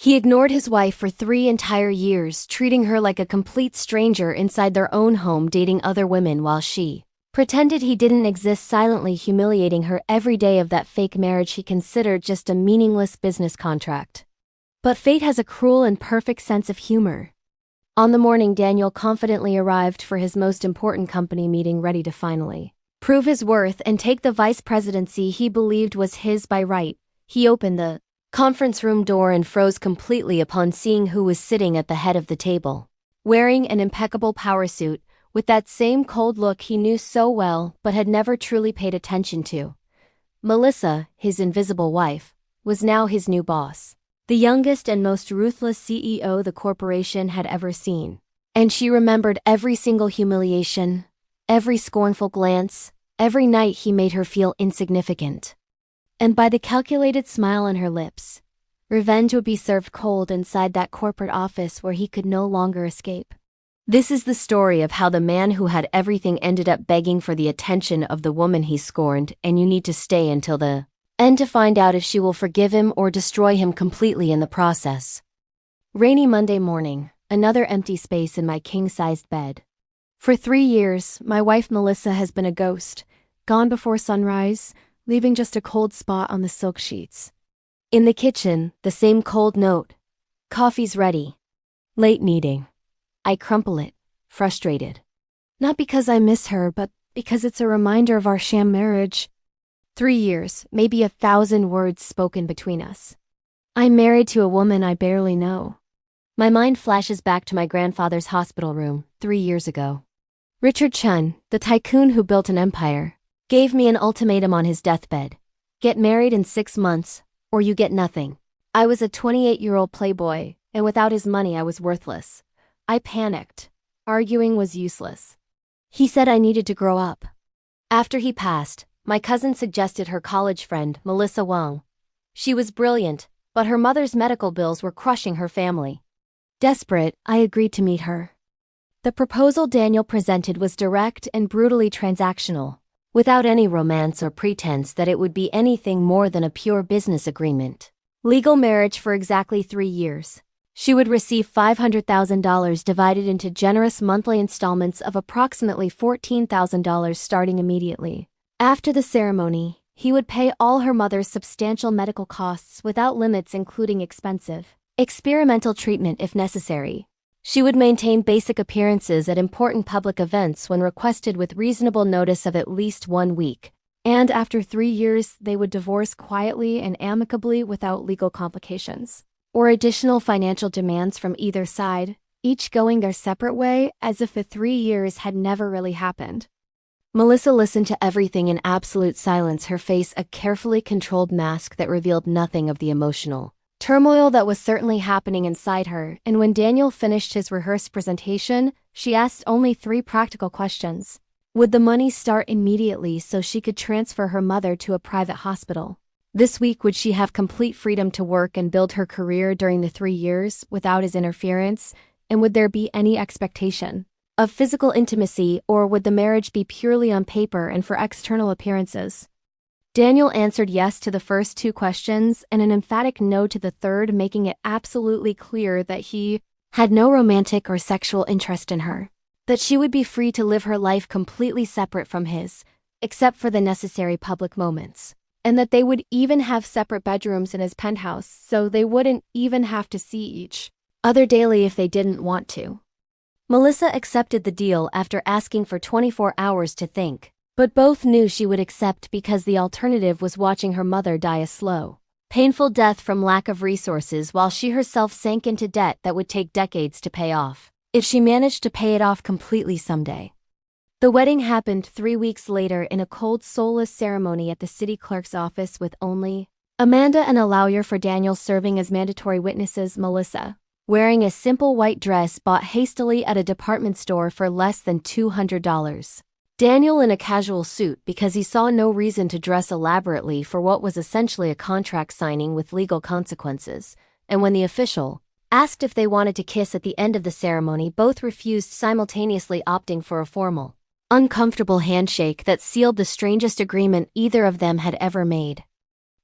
He ignored his wife for 3 entire years, treating her like a complete stranger inside their own home, dating other women while she pretended he didn't exist, silently humiliating her every day of that fake marriage he considered just a meaningless business contract. But fate has a cruel and perfect sense of humor. On the morning Daniel confidently arrived for his most important company meeting, ready to finally prove his worth and take the vice presidency he believed was his by right, he opened the conference room door and froze completely upon seeing who was sitting at the head of the table. Wearing an impeccable power suit, with that same cold look he knew so well but had never truly paid attention to, Melissa, his invisible wife, was now his new boss. The youngest and most ruthless CEO the corporation had ever seen. And she remembered every single humiliation, every scornful glance, every night he made her feel insignificant. And by the calculated smile on her lips, revenge would be served cold inside that corporate office where he could no longer escape. This is the story of how the man who had everything ended up begging for the attention of the woman he scorned, and you need to stay until the end to find out if she will forgive him or destroy him completely in the process. Rainy Monday morning, another empty space in my king-sized bed. For 3 years, my wife Melissa has been a ghost, gone before sunrise, leaving just a cold spot on the silk sheets. In the kitchen, the same cold note. Coffee's ready. Late meeting. I crumple it, frustrated. Not because I miss her, but because it's a reminder of our sham marriage. 3 years, maybe 1,000 words spoken between us. I'm married to a woman I barely know. My mind flashes back to my grandfather's hospital room, 3 years ago. Richard Chun, the tycoon who built an empire, gave me an ultimatum on his deathbed. Get married in 6 months, or you get nothing. I was a 28-year-old playboy, and without his money I was worthless. I panicked. Arguing was useless. He said I needed to grow up. After he passed, my cousin suggested her college friend, Melissa Wang. She was brilliant, but her mother's medical bills were crushing her family. Desperate, I agreed to meet her. The proposal Daniel presented was direct and brutally transactional, without any romance or pretense that it would be anything more than a pure business agreement. Legal marriage for exactly 3 years. She would receive $500,000 divided into generous monthly installments of approximately $14,000 starting immediately. After the ceremony, he would pay all her mother's substantial medical costs without limits, including expensive, experimental treatment if necessary. She would maintain basic appearances at important public events when requested with reasonable notice of at least 1 week. And after 3 years, they would divorce quietly and amicably without legal complications or additional financial demands from either side, each going their separate way as if the 3 years had never really happened. Melissa listened to everything in absolute silence, her face a carefully controlled mask that revealed nothing of the emotional turmoil that was certainly happening inside her, and when Daniel finished his rehearsed presentation, she asked only 3 practical questions. Would the money start immediately so she could transfer her mother to a private hospital? This week, would she have complete freedom to work and build her career during the 3 years without his interference? And would there be any expectation of physical intimacy, or would the marriage be purely on paper and for external appearances? Daniel answered yes to the first 2 questions and an emphatic no to the third, making it absolutely clear that he had no romantic or sexual interest in her, that she would be free to live her life completely separate from his, except for the necessary public moments, and that they would even have separate bedrooms in his penthouse so they wouldn't even have to see each other daily if they didn't want to. Melissa accepted the deal after asking for 24 hours to think, but both knew she would accept because the alternative was watching her mother die a slow, painful death from lack of resources while she herself sank into debt that would take decades to pay off, if she managed to pay it off completely someday. The wedding happened 3 weeks later in a cold, soulless ceremony at the city clerk's office with only Amanda and a lawyer for Daniel serving as mandatory witnesses. Melissa, wearing a simple white dress bought hastily at a department store for less than $200. Daniel in a casual suit because he saw no reason to dress elaborately for what was essentially a contract signing with legal consequences, and when the official asked if they wanted to kiss at the end of the ceremony, both refused, simultaneously opting for a formal, uncomfortable handshake that sealed the strangest agreement either of them had ever made.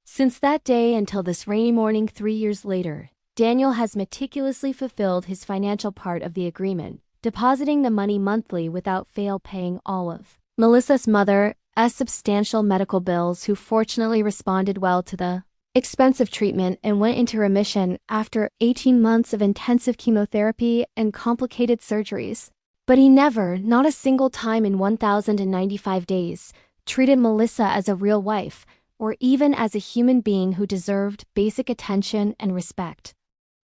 Since that day until this rainy morning 3 years later, Daniel has meticulously fulfilled his financial part of the agreement, depositing the money monthly without fail, paying all of Melissa's mother's substantial medical bills, who fortunately responded well to the expensive treatment and went into remission after 18 months of intensive chemotherapy and complicated surgeries. But he never, not a single time in 1,095 days, treated Melissa as a real wife, or even as a human being who deserved basic attention and respect.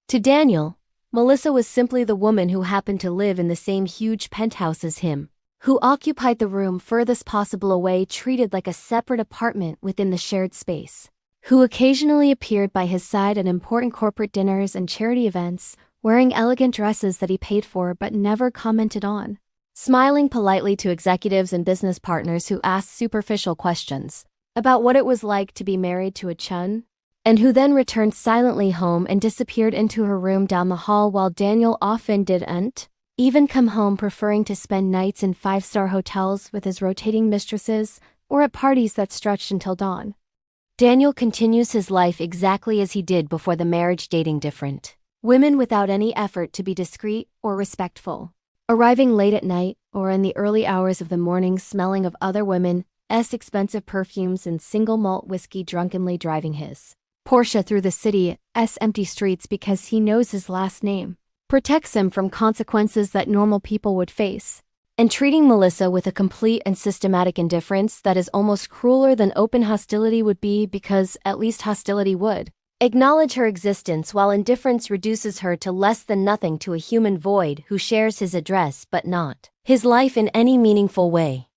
To Daniel, Melissa was simply the woman who happened to live in the same huge penthouse as him, who occupied the room furthest possible away, treated like a separate apartment within the shared space, who occasionally appeared by his side at important corporate dinners and charity events, wearing elegant dresses that he paid for but never commented on, smiling politely to executives and business partners who asked superficial questions about what it was like to be married to a Chun, and who then returned silently home and disappeared into her room down the hall, while Daniel often didn't even come home, preferring to spend nights in five-star hotels with his rotating mistresses or at parties that stretched until dawn. Daniel continues his life exactly as he did before the marriage, dating different women without any effort to be discreet or respectful, arriving late at night or in the early hours of the morning smelling of other women's expensive perfumes and single malt whiskey, drunkenly driving his Porsche through the city's empty streets because he knows his last name protects him from consequences that normal people would face, and treating Melissa with a complete and systematic indifference that is almost crueler than open hostility would be, because at least hostility would acknowledge her existence, while indifference reduces her to less than nothing, to a human void who shares his address but not his life in any meaningful way.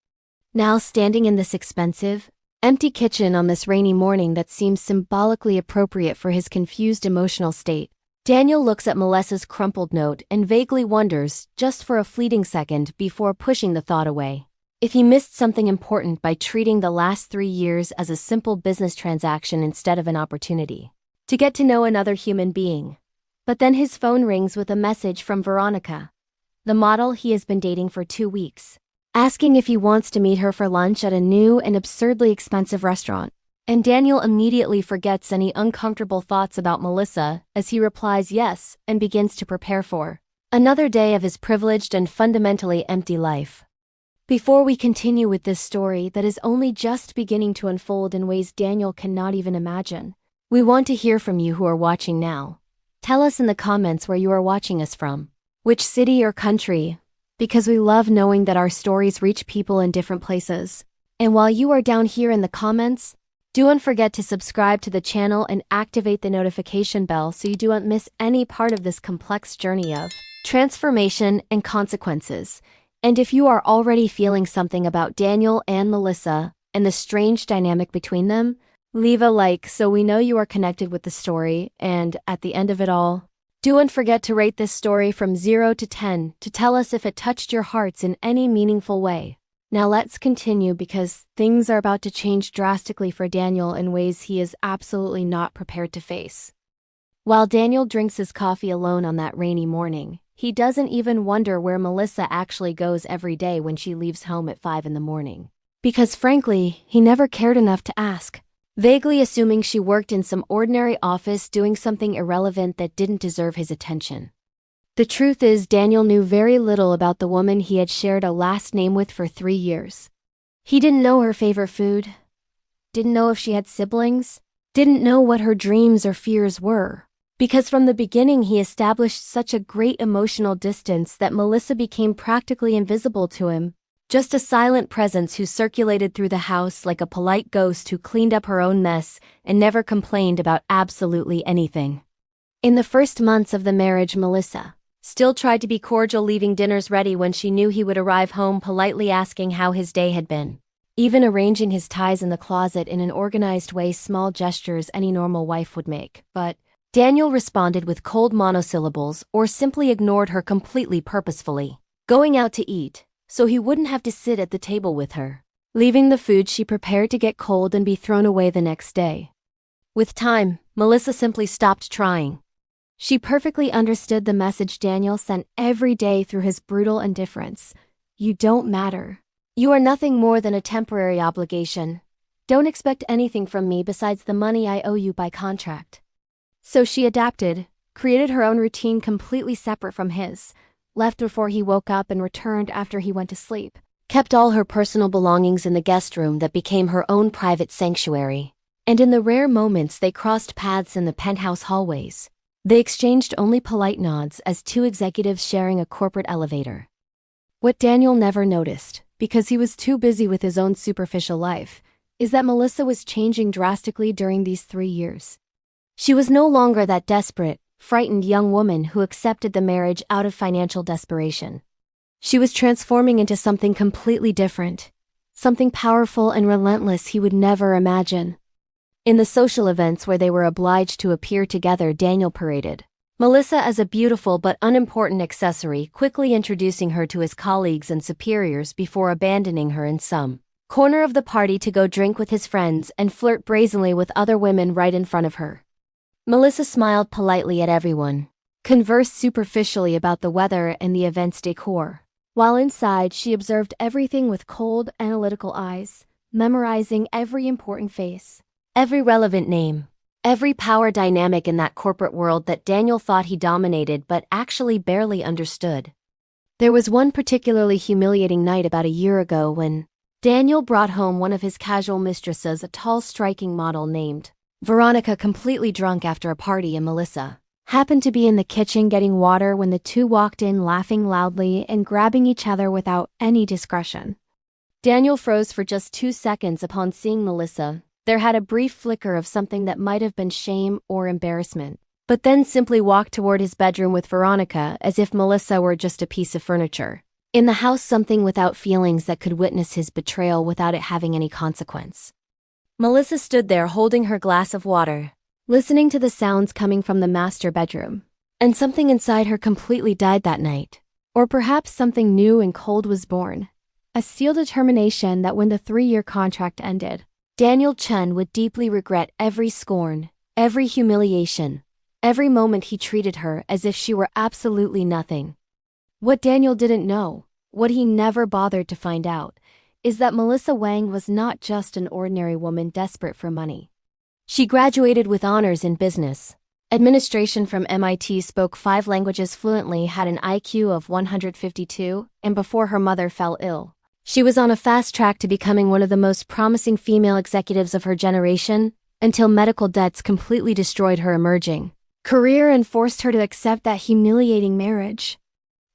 Now, standing in this expensive, empty kitchen on this rainy morning that seems symbolically appropriate for his confused emotional state, Daniel looks at Melissa's crumpled note and vaguely wonders, just for a fleeting second before pushing the thought away, if he missed something important by treating the last 3 years as a simple business transaction instead of an opportunity to get to know another human being. But then his phone rings with a message from Veronica, the model he has been dating for 2 weeks, asking if he wants to meet her for lunch at a new and absurdly expensive restaurant. And Daniel immediately forgets any uncomfortable thoughts about Melissa as he replies yes and begins to prepare for another day of his privileged and fundamentally empty life. Before we continue with this story that is only just beginning to unfold in ways Daniel cannot even imagine, we want to hear from you who are watching now. Tell us in the comments where you are watching us from, which city or country, because we love knowing that our stories reach people in different places. And while you are down here in the comments, don't forget to subscribe to the channel and activate the notification bell so you don't miss any part of this complex journey of transformation and consequences. And if you are already feeling something about Daniel and Melissa and the strange dynamic between them, leave a like so we know you are connected with the story. And at the end of it all, don't forget to rate this story from 0 to 10 to tell us if it touched your hearts in any meaningful way. Now let's continue, because things are about to change drastically for Daniel in ways he is absolutely not prepared to face. While Daniel drinks his coffee alone on that rainy morning, he doesn't even wonder where Melissa actually goes every day when she leaves home at 5 in the morning. Because frankly, he never cared enough to ask, vaguely assuming she worked in some ordinary office doing something irrelevant that didn't deserve his attention. The truth is, Daniel knew very little about the woman he had shared a last name with for 3 years. He didn't know her favorite food, didn't know if she had siblings, didn't know what her dreams or fears were. Because from the beginning he established such a great emotional distance that Melissa became practically invisible to him, just a silent presence who circulated through the house like a polite ghost who cleaned up her own mess and never complained about absolutely anything. In the first months of the marriage, Melissa still tried to be cordial, leaving dinners ready when she knew he would arrive home, politely asking how his day had been, even arranging his ties in the closet in an organized way, small gestures any normal wife would make. But Daniel responded with cold monosyllables or simply ignored her completely, purposefully going out to eat so he wouldn't have to sit at the table with her, leaving the food she prepared to get cold and be thrown away the next day. With time, Melissa simply stopped trying. She perfectly understood the message Daniel sent every day through his brutal indifference. You don't matter. You are nothing more than a temporary obligation. Don't expect anything from me besides the money I owe you by contract. So she adapted, created her own routine completely separate from his, left before he woke up and returned after he went to sleep, kept all her personal belongings in the guest room that became her own private sanctuary. And in the rare moments they crossed paths in the penthouse hallways, they exchanged only polite nods as two executives sharing a corporate elevator. What Daniel never noticed, because he was too busy with his own superficial life, is that Melissa was changing drastically during these 3 years. She was no longer that desperate, frightened young woman who accepted the marriage out of financial desperation. She was transforming into something completely different, something powerful and relentless he would never imagine. In the social events where they were obliged to appear together, Daniel paraded Melissa as a beautiful but unimportant accessory, quickly introducing her to his colleagues and superiors before abandoning her in some corner of the party to go drink with his friends and flirt brazenly with other women right in front of her. Melissa smiled politely at everyone, conversed superficially about the weather and the event's decor, while inside she observed everything with cold, analytical eyes, memorizing every important face, every relevant name, every power dynamic in that corporate world that Daniel thought he dominated but actually barely understood. There was one particularly humiliating night about a year ago when Daniel brought home one of his casual mistresses, a tall, striking model named Veronica, completely drunk after a party, and Melissa happened to be in the kitchen getting water when the two walked in laughing loudly and grabbing each other without any discretion. Daniel froze for just 2 seconds upon seeing Melissa. There had a brief flicker of something that might have been shame or embarrassment, but then simply walked toward his bedroom with Veronica as if Melissa were just a piece of furniture. In the house, something without feelings that could witness his betrayal without it having any consequence. Melissa stood there holding her glass of water, listening to the sounds coming from the master bedroom, and something inside her completely died that night. Or perhaps something new and cold was born. A steel determination that when the 3-year contract ended, Daniel Chun would deeply regret every scorn, every humiliation, every moment he treated her as if she were absolutely nothing. What Daniel didn't know, what he never bothered to find out, is that Melissa Wang was not just an ordinary woman desperate for money. She graduated with honors in business administration from MIT, spoke 5 languages fluently, had an IQ of 152, and before her mother fell ill, she was on a fast track to becoming one of the most promising female executives of her generation, until medical debts completely destroyed her emerging career and forced her to accept that humiliating marriage.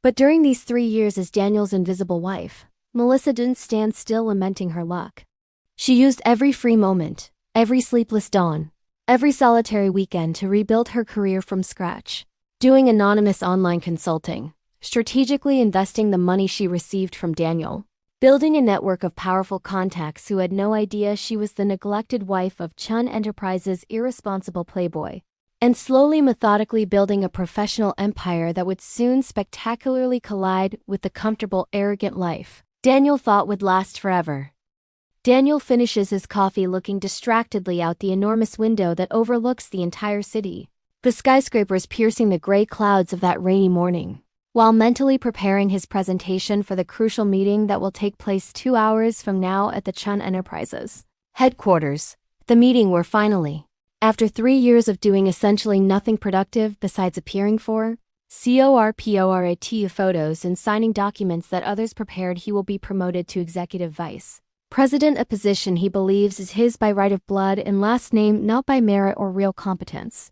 But during these 3 years as Daniel's invisible wife, Melissa didn't stand still lamenting her luck. She used every free moment, every sleepless dawn, every solitary weekend to rebuild her career from scratch, doing anonymous online consulting, strategically investing the money she received from Daniel, building a network of powerful contacts who had no idea she was the neglected wife of Chun Enterprises' irresponsible playboy, and slowly, methodically building a professional empire that would soon spectacularly collide with the comfortable, arrogant life Daniel thought would last forever. Daniel finishes his coffee looking distractedly out the enormous window that overlooks the entire city, the skyscrapers piercing the gray clouds of that rainy morning, while mentally preparing his presentation for the crucial meeting that will take place 2 hours from now at the Chun Enterprises headquarters. The meeting where finally, after 3 years of doing essentially nothing productive besides appearing for corporate photos and signing documents that others prepared, he will be promoted to executive vice president, a position he believes is his by right of blood and last name, not by merit or real competence.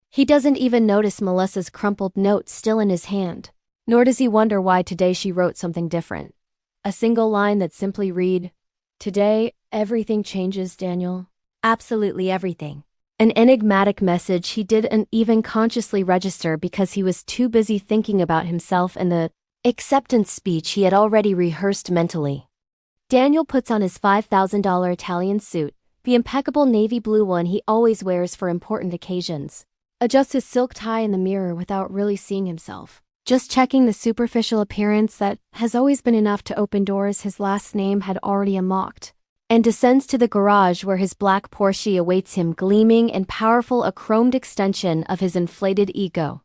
He doesn't even notice Melissa's crumpled note still in his hand, nor does he wonder why today she wrote something different. A single line that simply read, "Today, everything changes, Daniel. Absolutely everything." An enigmatic message he didn't even consciously register because he was too busy thinking about himself and the acceptance speech he had already rehearsed mentally. Daniel puts on his $5,000 Italian suit, the impeccable navy blue one he always wears for important occasions, adjusts his silk tie in the mirror without really seeing himself, just checking the superficial appearance that has always been enough to open doors his last name had already unlocked, and descends to the garage where his black Porsche awaits him, gleaming and powerful, a chromed extension of his inflated ego.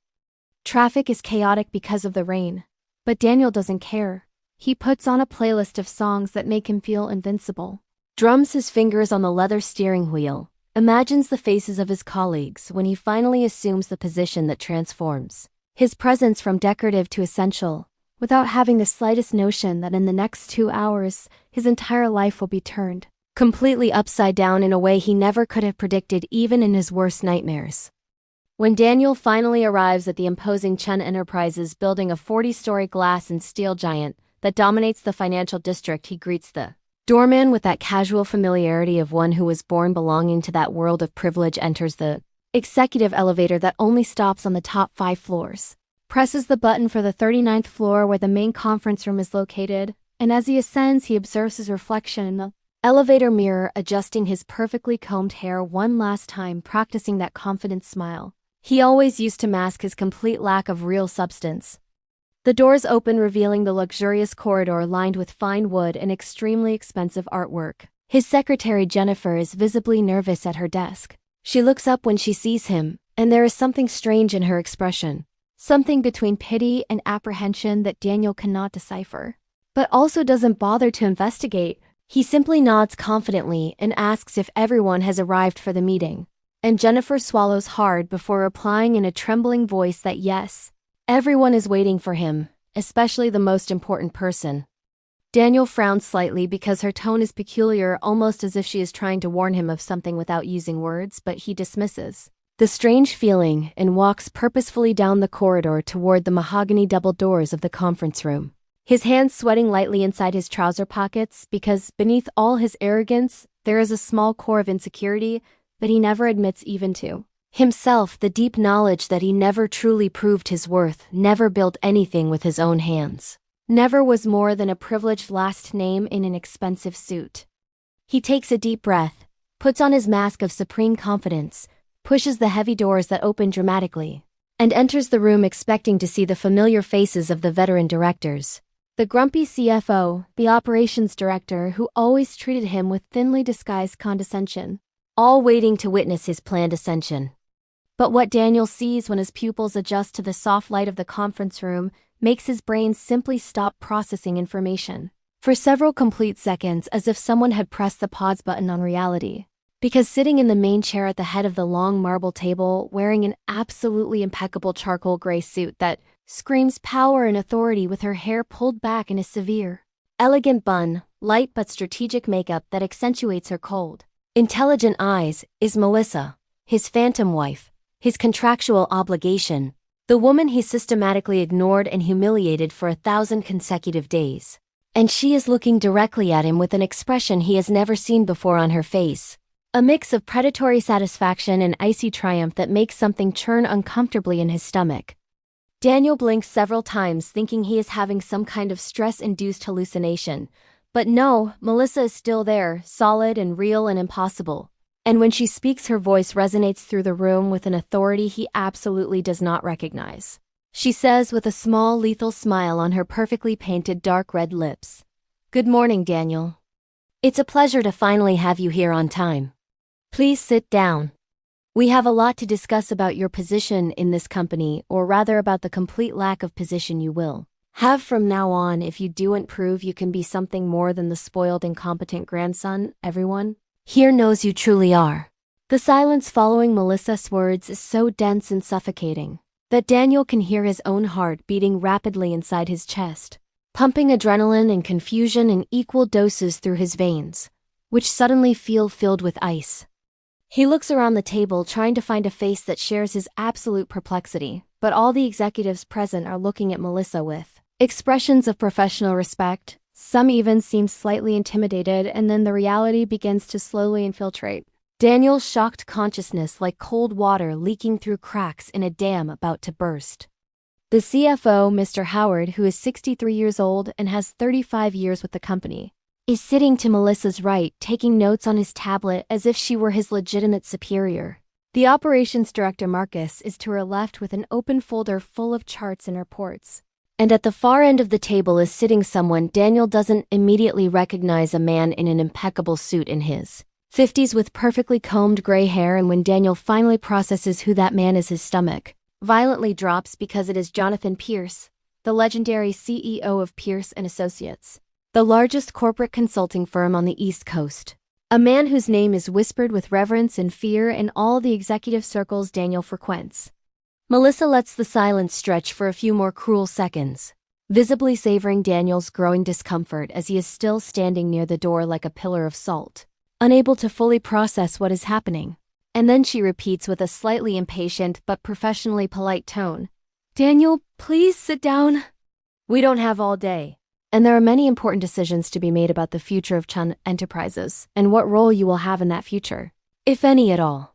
Traffic is chaotic because of the rain, but Daniel doesn't care. He puts on a playlist of songs that make him feel invincible, drums his fingers on the leather steering wheel, imagines the faces of his colleagues when he finally assumes the position that transforms his presence from decorative to essential, without having the slightest notion that in the next 2 hours, his entire life will be turned completely upside down in a way he never could have predicted even in his worst nightmares. When Daniel finally arrives at the imposing Chen Enterprises building, a 40-story glass and steel giant that dominates the financial district, he greets the doorman with that casual familiarity of one who was born belonging to that world of privilege, enters the executive elevator that only stops on the top 5 floors, presses the button for the 39th floor where the main conference room is located, and as he ascends, he observes his reflection in the elevator mirror, adjusting his perfectly combed hair one last time, practicing that confident smile he always used to mask his complete lack of real substance. The doors open, revealing the luxurious corridor lined with fine wood and extremely expensive artwork. His secretary Jennifer is visibly nervous at her desk. She looks up when she sees him, and there is something strange in her expression. Something between pity and apprehension that Daniel cannot decipher, but also doesn't bother to investigate. He simply nods confidently and asks if everyone has arrived for the meeting. And Jennifer swallows hard before replying in a trembling voice that yes, everyone is waiting for him, especially the most important person. Daniel frowns slightly because her tone is peculiar, almost as if she is trying to warn him of something without using words, but he dismisses the strange feeling and walks purposefully down the corridor toward the mahogany double doors of the conference room. His hands sweating lightly inside his trouser pockets because beneath all his arrogance, there is a small core of insecurity that he never admits even to himself, the deep knowledge that he never truly proved his worth, never built anything with his own hands, never was more than a privileged last name in an expensive suit. He takes a deep breath, puts on his mask of supreme confidence, pushes the heavy doors that open dramatically, and enters the room expecting to see the familiar faces of the veteran directors. The grumpy CFO, the operations director who always treated him with thinly disguised condescension, all waiting to witness his planned ascension. But what Daniel sees when his pupils adjust to the soft light of the conference room makes his brain simply stop processing information for several complete seconds, as if someone had pressed the pause button on reality. Because sitting in the main chair at the head of the long marble table, wearing an absolutely impeccable charcoal gray suit that screams power and authority, with her hair pulled back in a severe, elegant bun, light but strategic makeup that accentuates her cold, intelligent eyes, is Melissa, his phantom wife, his contractual obligation, the woman he systematically ignored and humiliated for 1,000 consecutive days. And she is looking directly at him with an expression he has never seen before on her face, a mix of predatory satisfaction and icy triumph that makes something churn uncomfortably in his stomach. Daniel blinks several times, thinking he is having some kind of stress-induced hallucination. But no, Melissa is still there, solid and real and impossible. And when she speaks, her voice resonates through the room with an authority he absolutely does not recognize. She says with a small, lethal smile on her perfectly painted dark red lips, "Good morning, Daniel. It's a pleasure to finally have you here on time. Please sit down. We have a lot to discuss about your position in this company, or rather about the complete lack of position you will have from now on if you don't prove you can be something more than the spoiled, incompetent grandson everyone here knows you truly are." The silence following Melissa's words is so dense and suffocating that Daniel can hear his own heart beating rapidly inside his chest, pumping adrenaline and confusion in equal doses through his veins, which suddenly feel filled with ice. He looks around the table, trying to find a face that shares his absolute perplexity, but all the executives present are looking at Melissa with expressions of professional respect. Some even seem slightly intimidated, and then the reality begins to slowly infiltrate Daniel's shocked consciousness like cold water leaking through cracks in a dam about to burst. The CFO, Mr. Howard, who is 63 years old and has 35 years with the company, is sitting to Melissa's right, taking notes on his tablet as if she were his legitimate superior. The operations director, Marcus, is to her left with an open folder full of charts and reports. And at the far end of the table is sitting someone Daniel doesn't immediately recognize, a man in an impeccable suit in his 50s with perfectly combed gray hair, and when Daniel finally processes who that man is, his stomach violently drops because it is Jonathan Pierce, the legendary CEO of Pierce & Associates, the largest corporate consulting firm on the East Coast. A man whose name is whispered with reverence and fear in all the executive circles Daniel frequents. Melissa lets the silence stretch for a few more cruel seconds, visibly savoring Daniel's growing discomfort as he is still standing near the door like a pillar of salt, unable to fully process what is happening. And then she repeats with a slightly impatient but professionally polite tone, "Daniel, please sit down. We don't have all day. And there are many important decisions to be made about the future of Chun Enterprises and what role you will have in that future, if any at all."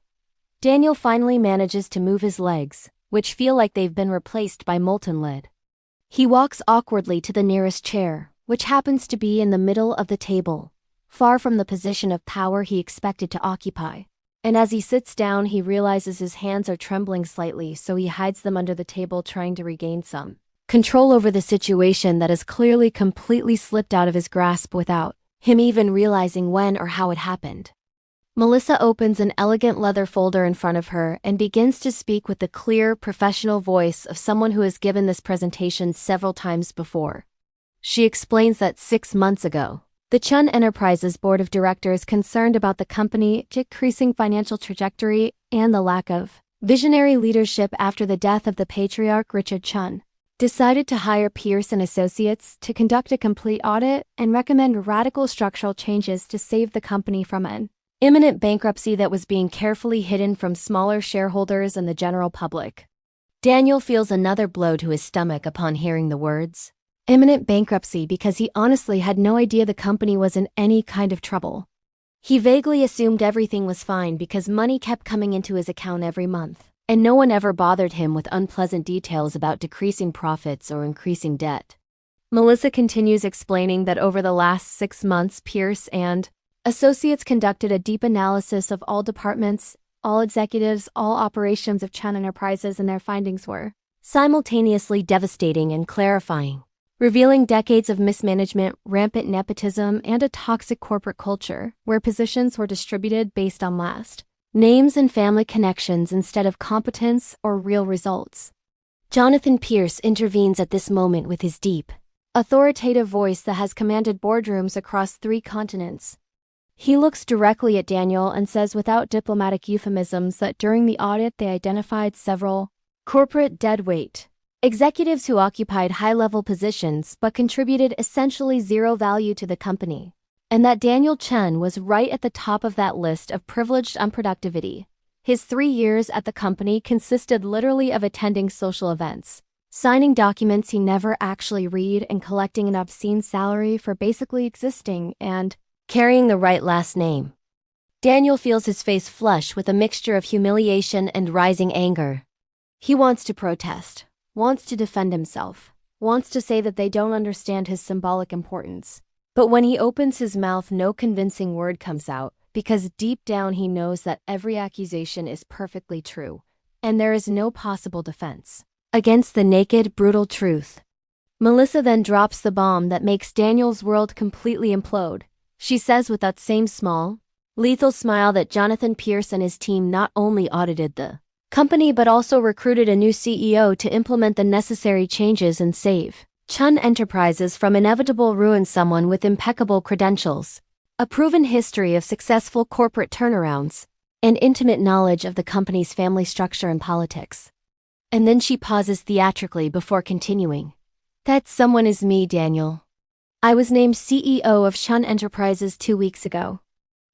Daniel finally manages to move his legs, which feel like they've been replaced by molten lead. He walks awkwardly to the nearest chair, which happens to be in the middle of the table, far from the position of power he expected to occupy. And as he sits down, he realizes his hands are trembling slightly, so he hides them under the table, trying to regain some control over the situation that has clearly completely slipped out of his grasp without him even realizing when or how it happened. Melissa opens an elegant leather folder in front of her and begins to speak with the clear, professional voice of someone who has given this presentation several times before. She explains that 6 months ago, the Chun Enterprises Board of Directors, concerned about the company's decreasing financial trajectory and the lack of visionary leadership after the death of the patriarch Richard Chun, decided to hire Pierce and Associates to conduct a complete audit and recommend radical structural changes to save the company from an imminent bankruptcy that was being carefully hidden from smaller shareholders and the general public. Daniel feels another blow to his stomach upon hearing the words imminent bankruptcy, because he honestly had no idea the company was in any kind of trouble. He vaguely assumed everything was fine because money kept coming into his account every month, and no one ever bothered him with unpleasant details about decreasing profits or increasing debt. Melissa continues explaining that over the last 6 months, Pierce and Associates conducted a deep analysis of all departments, all executives, all operations of Chun Enterprises, and their findings were simultaneously devastating and clarifying, revealing decades of mismanagement, rampant nepotism, and a toxic corporate culture where positions were distributed based on last names and family connections instead of competence or real results. Jonathan Pierce intervenes at this moment with his deep, authoritative voice that has commanded boardrooms across 3 continents. He looks directly at Daniel and says without diplomatic euphemisms that during the audit they identified several corporate deadweight executives who occupied high-level positions but contributed essentially zero value to the company, and that Daniel Chun was right at the top of that list of privileged unproductivity. His 3 years at the company consisted literally of attending social events, signing documents he never actually read, and collecting an obscene salary for basically existing and carrying the right last name. Daniel feels his face flush with a mixture of humiliation and rising anger. He wants to protest, wants to defend himself, wants to say that they don't understand his symbolic importance. But when he opens his mouth, no convincing word comes out, because deep down he knows that every accusation is perfectly true, and there is no possible defense against the naked, brutal truth. Melissa then drops the bomb that makes Daniel's world completely implode. She says with that same small, lethal smile that Jonathan Pierce and his team not only audited the company but also recruited a new CEO to implement the necessary changes and save Chun Enterprises from inevitable ruin, someone with impeccable credentials, a proven history of successful corporate turnarounds, and intimate knowledge of the company's family structure and politics. And then she pauses theatrically before continuing. "That someone is me, Daniel. I was named CEO of Chun Enterprises 2 weeks ago.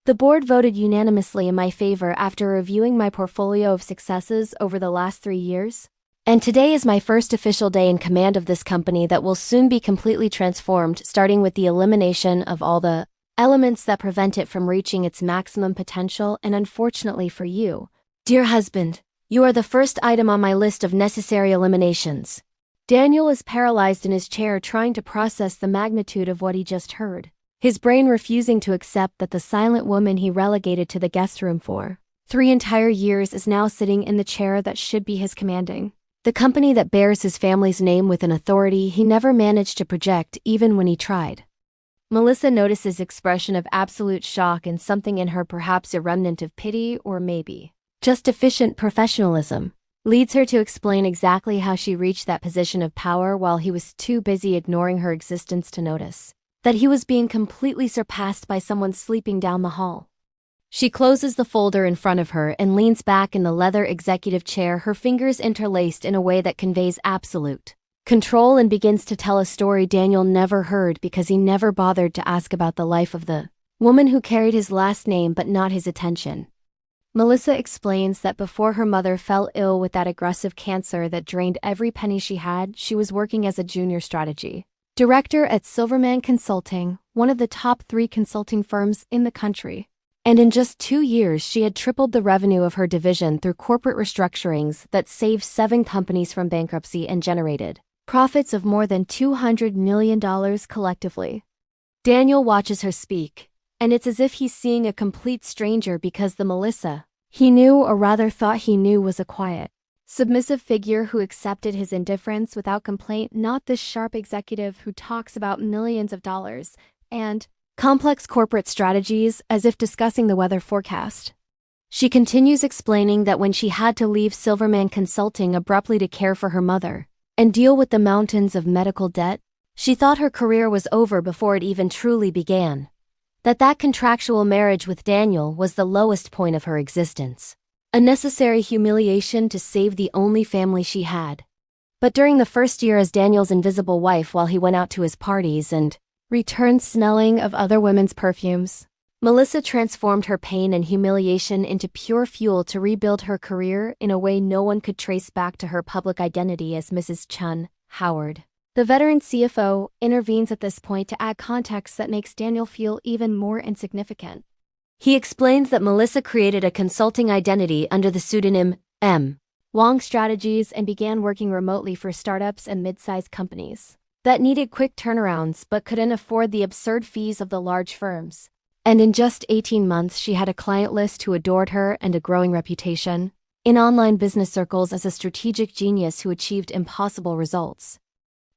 The board voted unanimously in my favor after reviewing my portfolio of successes over the last 3 years. And today is my first official day in command of this company that will soon be completely transformed, starting with the elimination of all the elements that prevent it from reaching its maximum potential. And unfortunately for you, dear husband, you are the first item on my list of necessary eliminations." Daniel is paralyzed in his chair, trying to process the magnitude of what he just heard, his brain refusing to accept that the silent woman he relegated to the guest room for 3 entire years is now sitting in the chair that should be his commanding. The company that bears his family's name with an authority he never managed to project even when he tried. Melissa notices expression of absolute shock and something in her, perhaps a remnant of pity or maybe just efficient professionalism, leads her to explain exactly how she reached that position of power while he was too busy ignoring her existence to notice that he was being completely surpassed by someone sleeping down the hall. She closes the folder in front of her and leans back in the leather executive chair, her fingers interlaced in a way that conveys absolute control, and begins to tell a story Daniel never heard because he never bothered to ask about the life of the woman who carried his last name but not his attention. Melissa explains that before her mother fell ill with that aggressive cancer that drained every penny she had, she was working as a junior strategy director at Silverman Consulting, one of the top 3 consulting firms in the country. And in just 2 years, she had tripled the revenue of her division through corporate restructurings that saved 7 companies from bankruptcy and generated profits of more than $200 million collectively. Daniel watches her speak, and it's as if he's seeing a complete stranger because the Melissa he knew, or rather thought he knew, was a quiet, submissive figure who accepted his indifference without complaint, not this sharp executive who talks about millions of dollars and complex corporate strategies as if discussing the weather forecast. She continues explaining that when she had to leave Silverman Consulting abruptly to care for her mother and deal with the mountains of medical debt, she thought her career was over before it even truly began. That contractual marriage with Daniel was the lowest point of her existence, a necessary humiliation to save the only family she had. But during the first year as Daniel's invisible wife, while he went out to his parties and returned smelling of other women's perfumes, Melissa transformed her pain and humiliation into pure fuel to rebuild her career in a way no one could trace back to her public identity as Mrs. Chun Howard. The veteran CFO intervenes at this point to add context that makes Daniel feel even more insignificant. He explains that Melissa created a consulting identity under the pseudonym M. Wong Strategies and began working remotely for startups and mid-sized companies that needed quick turnarounds but couldn't afford the absurd fees of the large firms. And in just 18 months, she had a client list who adored her and a growing reputation in online business circles as a strategic genius who achieved impossible results.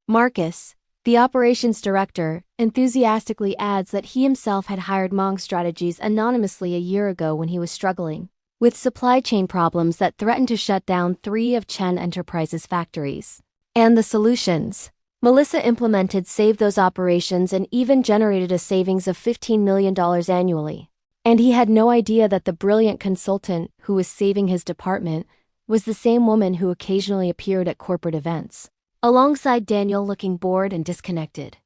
Marcus, the operations director, enthusiastically adds that he himself had hired Wong Strategies anonymously a year ago when he was struggling with supply chain problems that threatened to shut down 3 of Chun Enterprises' factories. And the solutions Melissa implemented saved those operations and even generated a savings of $15 million annually. And he had no idea that the brilliant consultant who was saving his department was the same woman who occasionally appeared at corporate events alongside Daniel, looking bored and disconnected.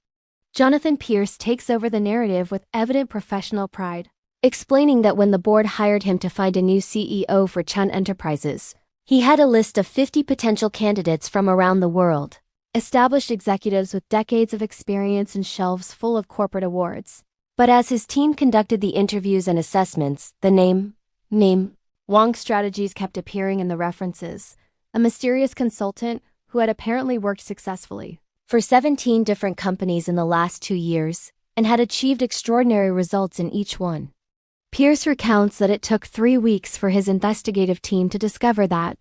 Jonathan Pierce takes over the narrative with evident professional pride, explaining that when the board hired him to find a new CEO for Chun Enterprises, he had a list of 50 potential candidates from around the world, established executives with decades of experience and shelves full of corporate awards. But as his team conducted the interviews and assessments, the name Wong Strategies kept appearing in the references, a mysterious consultant who had apparently worked successfully for 17 different companies in the last 2 years and had achieved extraordinary results in each one. Pierce recounts that it took 3 weeks for his investigative team to discover that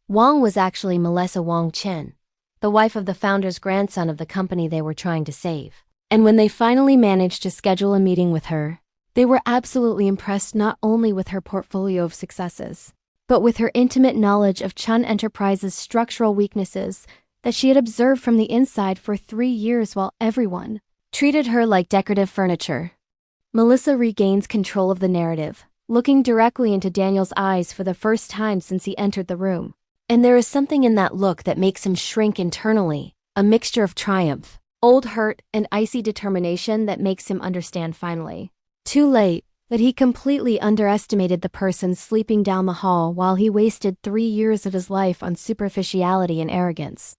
Wong was actually Melissa Wong Chen, the wife of the founder's grandson of the company they were trying to save. And when they finally managed to schedule a meeting with her, they were absolutely impressed not only with her portfolio of successes, but with her intimate knowledge of Chun Enterprises' structural weaknesses that she had observed from the inside for 3 years while everyone treated her like decorative furniture. Melissa regains control of the narrative, looking directly into Daniel's eyes for the first time since he entered the room. And there is something in that look that makes him shrink internally, a mixture of triumph, old hurt, and icy determination that makes him understand finally, too late, that he completely underestimated the person sleeping down the hall while he wasted 3 years of his life on superficiality and arrogance.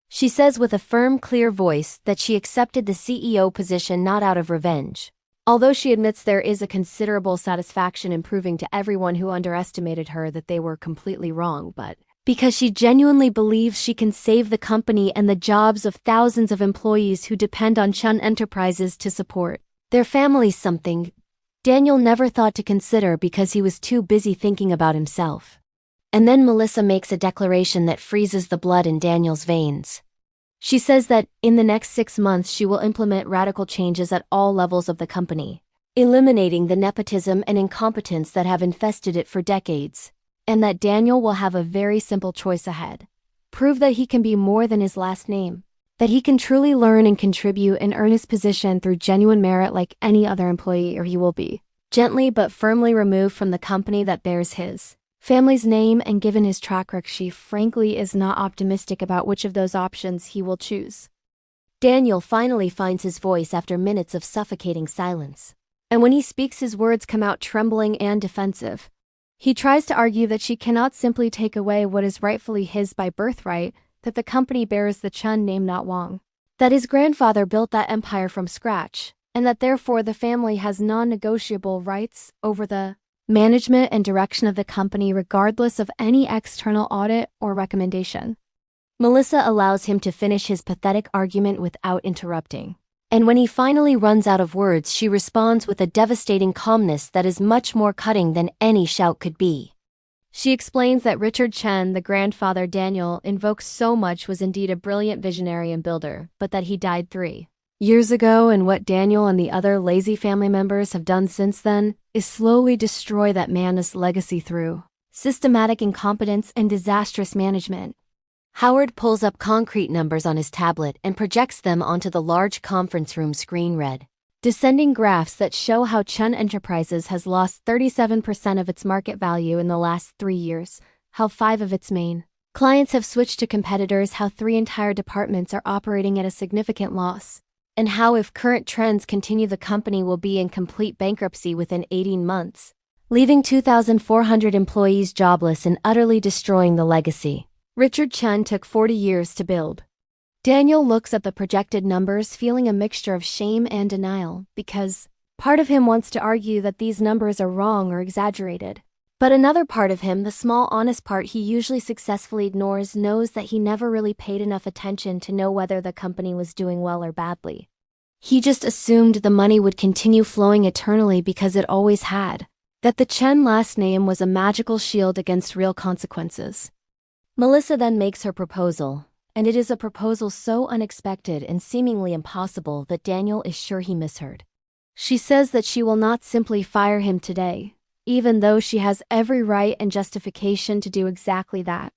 She says with a firm, clear voice that she accepted the CEO position not out of revenge, although she admits there is a considerable satisfaction in proving to everyone who underestimated her that they were completely wrong, but because she genuinely believes she can save the company and the jobs of thousands of employees who depend on Chun Enterprises to support their families, something Daniel never thought to consider because he was too busy thinking about himself. And then Melissa makes a declaration that freezes the blood in Daniel's veins. She says that in the next 6 months she will implement radical changes at all levels of the company, eliminating the nepotism and incompetence that have infested it for decades. And that Daniel will have a very simple choice ahead. Prove that he can be more than his last name. That he can truly learn and contribute and earn his position through genuine merit like any other employee, or he will be gently but firmly removed from the company that bears his family's name, and given his track record, she frankly is not optimistic about which of those options he will choose. Daniel finally finds his voice after minutes of suffocating silence. And when he speaks, his words come out trembling and defensive. He tries to argue that she cannot simply take away what is rightfully his by birthright, that the company bears the Chun name, not Wang, that his grandfather built that empire from scratch, and that therefore the family has non-negotiable rights over the management and direction of the company regardless of any external audit or recommendation. Melissa allows him to finish his pathetic argument without interrupting. And when he finally runs out of words, she responds with a devastating calmness that is much more cutting than any shout could be. She explains that Richard Chen, the grandfather Daniel invokes so much, was indeed a brilliant visionary and builder, but that he died 3 years ago, and what Daniel and the other lazy family members have done since then is slowly destroy that man's legacy through systematic incompetence and disastrous management. Howard pulls up concrete numbers on his tablet and projects them onto the large conference room screen. Read descending graphs that show how Chun Enterprises has lost 37% of its market value in the last 3 years, how 5 of its main clients have switched to competitors, how 3 entire departments are operating at a significant loss, and how if current trends continue the company will be in complete bankruptcy within 18 months, leaving 2,400 employees jobless and utterly destroying the legacy Richard Chen took 40 years to build. Daniel looks at the projected numbers, feeling a mixture of shame and denial, because part of him wants to argue that these numbers are wrong or exaggerated. But another part of him, the small honest part he usually successfully ignores, knows that he never really paid enough attention to know whether the company was doing well or badly. He just assumed the money would continue flowing eternally because it always had, that the Chen last name was a magical shield against real consequences. Melissa then makes her proposal, and it is a proposal so unexpected and seemingly impossible that Daniel is sure he misheard. She says that she will not simply fire him today, even though she has every right and justification to do exactly that.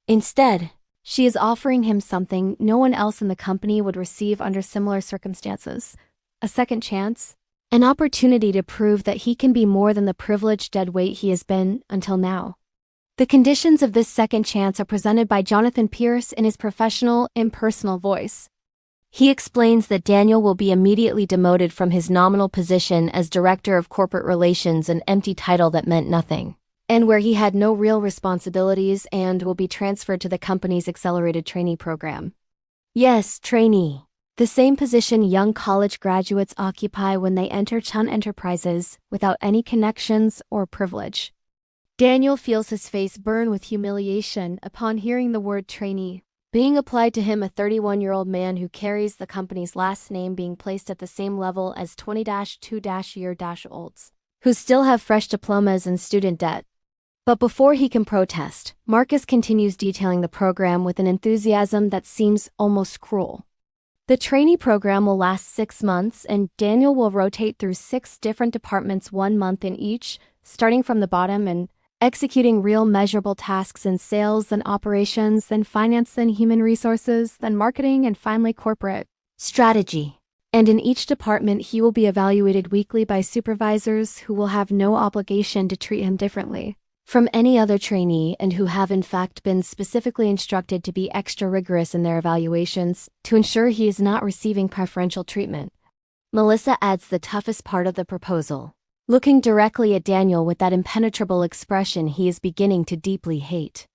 Instead, she is offering him something no one else in the company would receive under similar circumstances: a second chance, an opportunity to prove that he can be more than the privileged deadweight he has been until now. The conditions of this second chance are presented by Jonathan Pierce in his professional, impersonal voice. He explains that Daniel will be immediately demoted from his nominal position as Director of Corporate Relations, an empty title that meant nothing, and where he had no real responsibilities, and will be transferred to the company's accelerated trainee program. Yes, trainee. The same position young college graduates occupy when they enter Chun Enterprises without any connections or privilege. Daniel feels his face burn with humiliation upon hearing the word trainee being applied to him, a 31-year-old man who carries the company's last name being placed at the same level as 20-2-year-olds, who still have fresh diplomas and student debt. But before he can protest, Marcus continues detailing the program with an enthusiasm that seems almost cruel. The trainee program will last 6 months, and Daniel will rotate through 6 different departments, 1 month in each, starting from the bottom and executing real measurable tasks in sales, then operations, then finance, then human resources, then marketing, and finally corporate strategy. And in each department, he will be evaluated weekly by supervisors who will have no obligation to treat him differently from any other trainee, and who have in fact been specifically instructed to be extra rigorous in their evaluations to ensure he is not receiving preferential treatment. Melissa adds the toughest part of the proposal, looking directly at Daniel with that impenetrable expression he is beginning to deeply hate.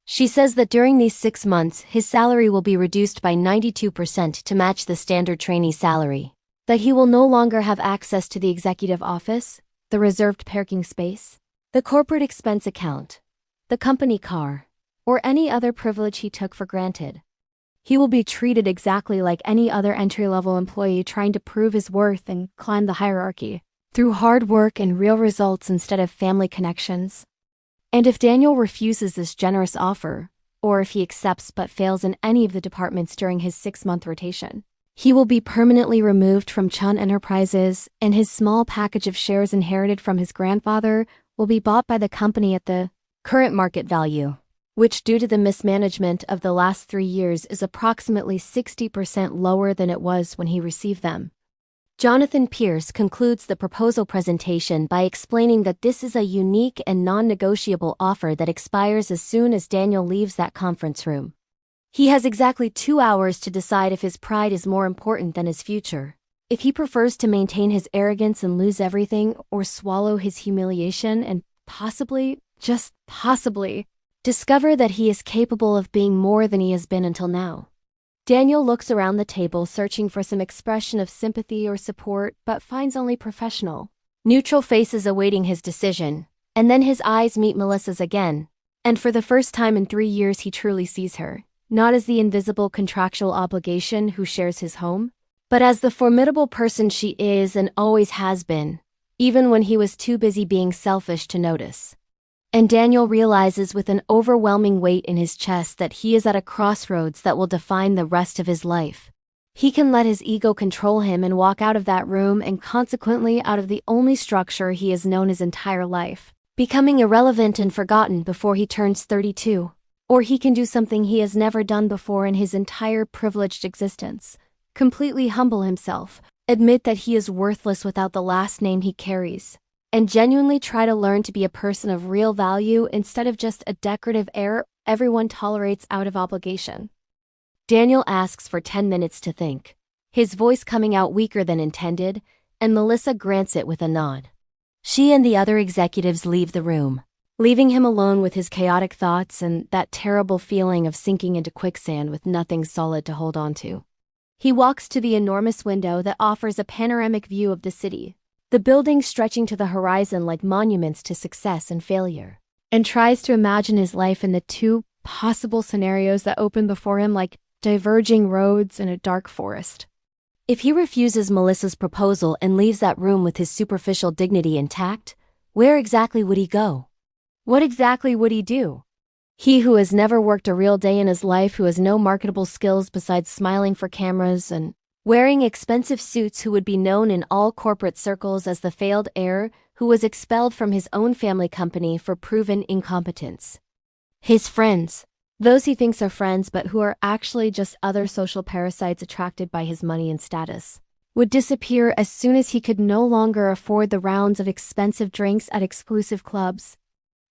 She says that during these 6 months, his salary will be reduced by 92% to match the standard trainee salary, that he will no longer have access to the executive office, the reserved parking space, the corporate expense account, the company car, or any other privilege he took for granted. He will be treated exactly like any other entry-level employee trying to prove his worth and climb the hierarchy through hard work and real results instead of family connections. And if Daniel refuses this generous offer, or if he accepts but fails in any of the departments during his 6-month rotation, he will be permanently removed from Chun Enterprises, and his small package of shares inherited from his grandfather will be bought by the company at the current market value, which due to the mismanagement of the last 3 years is approximately 60% lower than it was when he received them. Jonathan Pierce concludes the proposal presentation by explaining that this is a unique and non-negotiable offer that expires as soon as Daniel leaves that conference room. He has exactly 2 hours to decide if his pride is more important than his future, if he prefers to maintain his arrogance and lose everything, or swallow his humiliation and possibly, just possibly, discover that he is capable of being more than he has been until now. Daniel looks around the table searching for some expression of sympathy or support, but finds only professional, neutral faces awaiting his decision, and then his eyes meet Melissa's again, and for the first time in 3 years he truly sees her, not as the invisible contractual obligation who shares his home, but as the formidable person she is and always has been, even when he was too busy being selfish to notice. And Daniel realizes with an overwhelming weight in his chest that he is at a crossroads that will define the rest of his life. He can let his ego control him and walk out of that room and consequently out of the only structure he has known his entire life, becoming irrelevant and forgotten before he turns 32. Or he can do something he has never done before in his entire privileged existence, completely humble himself, admit that he is worthless without the last name he carries, and genuinely try to learn to be a person of real value instead of just a decorative heir everyone tolerates out of obligation. Daniel asks for 10 minutes to think, his voice coming out weaker than intended, and Melissa grants it with a nod. She and the other executives leave the room, leaving him alone with his chaotic thoughts and that terrible feeling of sinking into quicksand with nothing solid to hold on to. He walks to the enormous window that offers a panoramic view of the city, the buildings stretching to the horizon like monuments to success and failure, and tries to imagine his life in the 2 possible scenarios that open before him like diverging roads in a dark forest. If he refuses Melissa's proposal and leaves that room with his superficial dignity intact, where exactly would he go? What exactly would he do? He who has never worked a real day in his life, who has no marketable skills besides smiling for cameras and wearing expensive suits, who would be known in all corporate circles as the failed heir who was expelled from his own family company for proven incompetence. His friends, those he thinks are friends but who are actually just other social parasites attracted by his money and status, would disappear as soon as he could no longer afford the rounds of expensive drinks at exclusive clubs.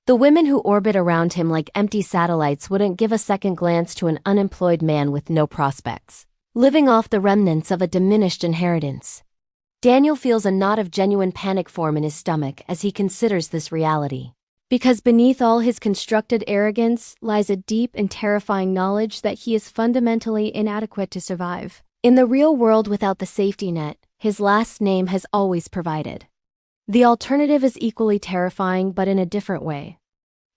The women who orbit around him like empty satellites wouldn't give a second glance to an unemployed man with no prospects, living off the remnants of a diminished inheritance. Daniel feels a knot of genuine panic form in his stomach as he considers this reality, because beneath all his constructed arrogance lies a deep and terrifying knowledge that he is fundamentally inadequate to survive in the real world without the safety net his last name has always provided. The alternative is equally terrifying, but in a different way.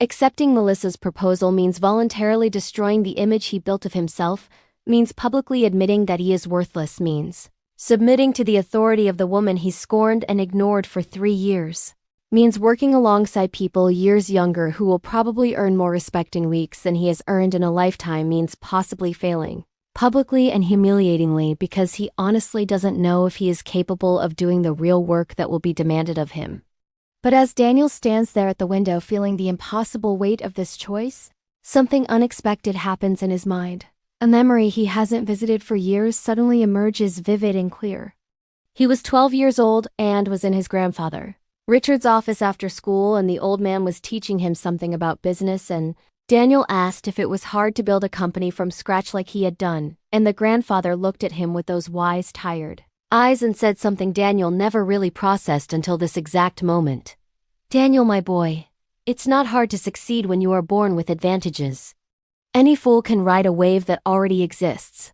Accepting Melissa's proposal means voluntarily destroying the image he built of himself, means publicly admitting that he is worthless, means submitting to the authority of the woman he scorned and ignored for 3 years, means working alongside people years younger who will probably earn more respect in weeks than he has earned in a lifetime, means possibly failing, publicly and humiliatingly, because he honestly doesn't know if he is capable of doing the real work that will be demanded of him. But as Daniel stands there at the window feeling the impossible weight of this choice, something unexpected happens in his mind. A memory he hasn't visited for years suddenly emerges vivid and clear. He was 12 years old and was in his grandfather Richard's office after school, and the old man was teaching him something about business, and Daniel asked if it was hard to build a company from scratch like he had done, and the grandfather looked at him with those wise, tired eyes and said something Daniel never really processed until this exact moment. "Daniel, my boy, it's not hard to succeed when you are born with advantages. Any fool can ride a wave that already exists.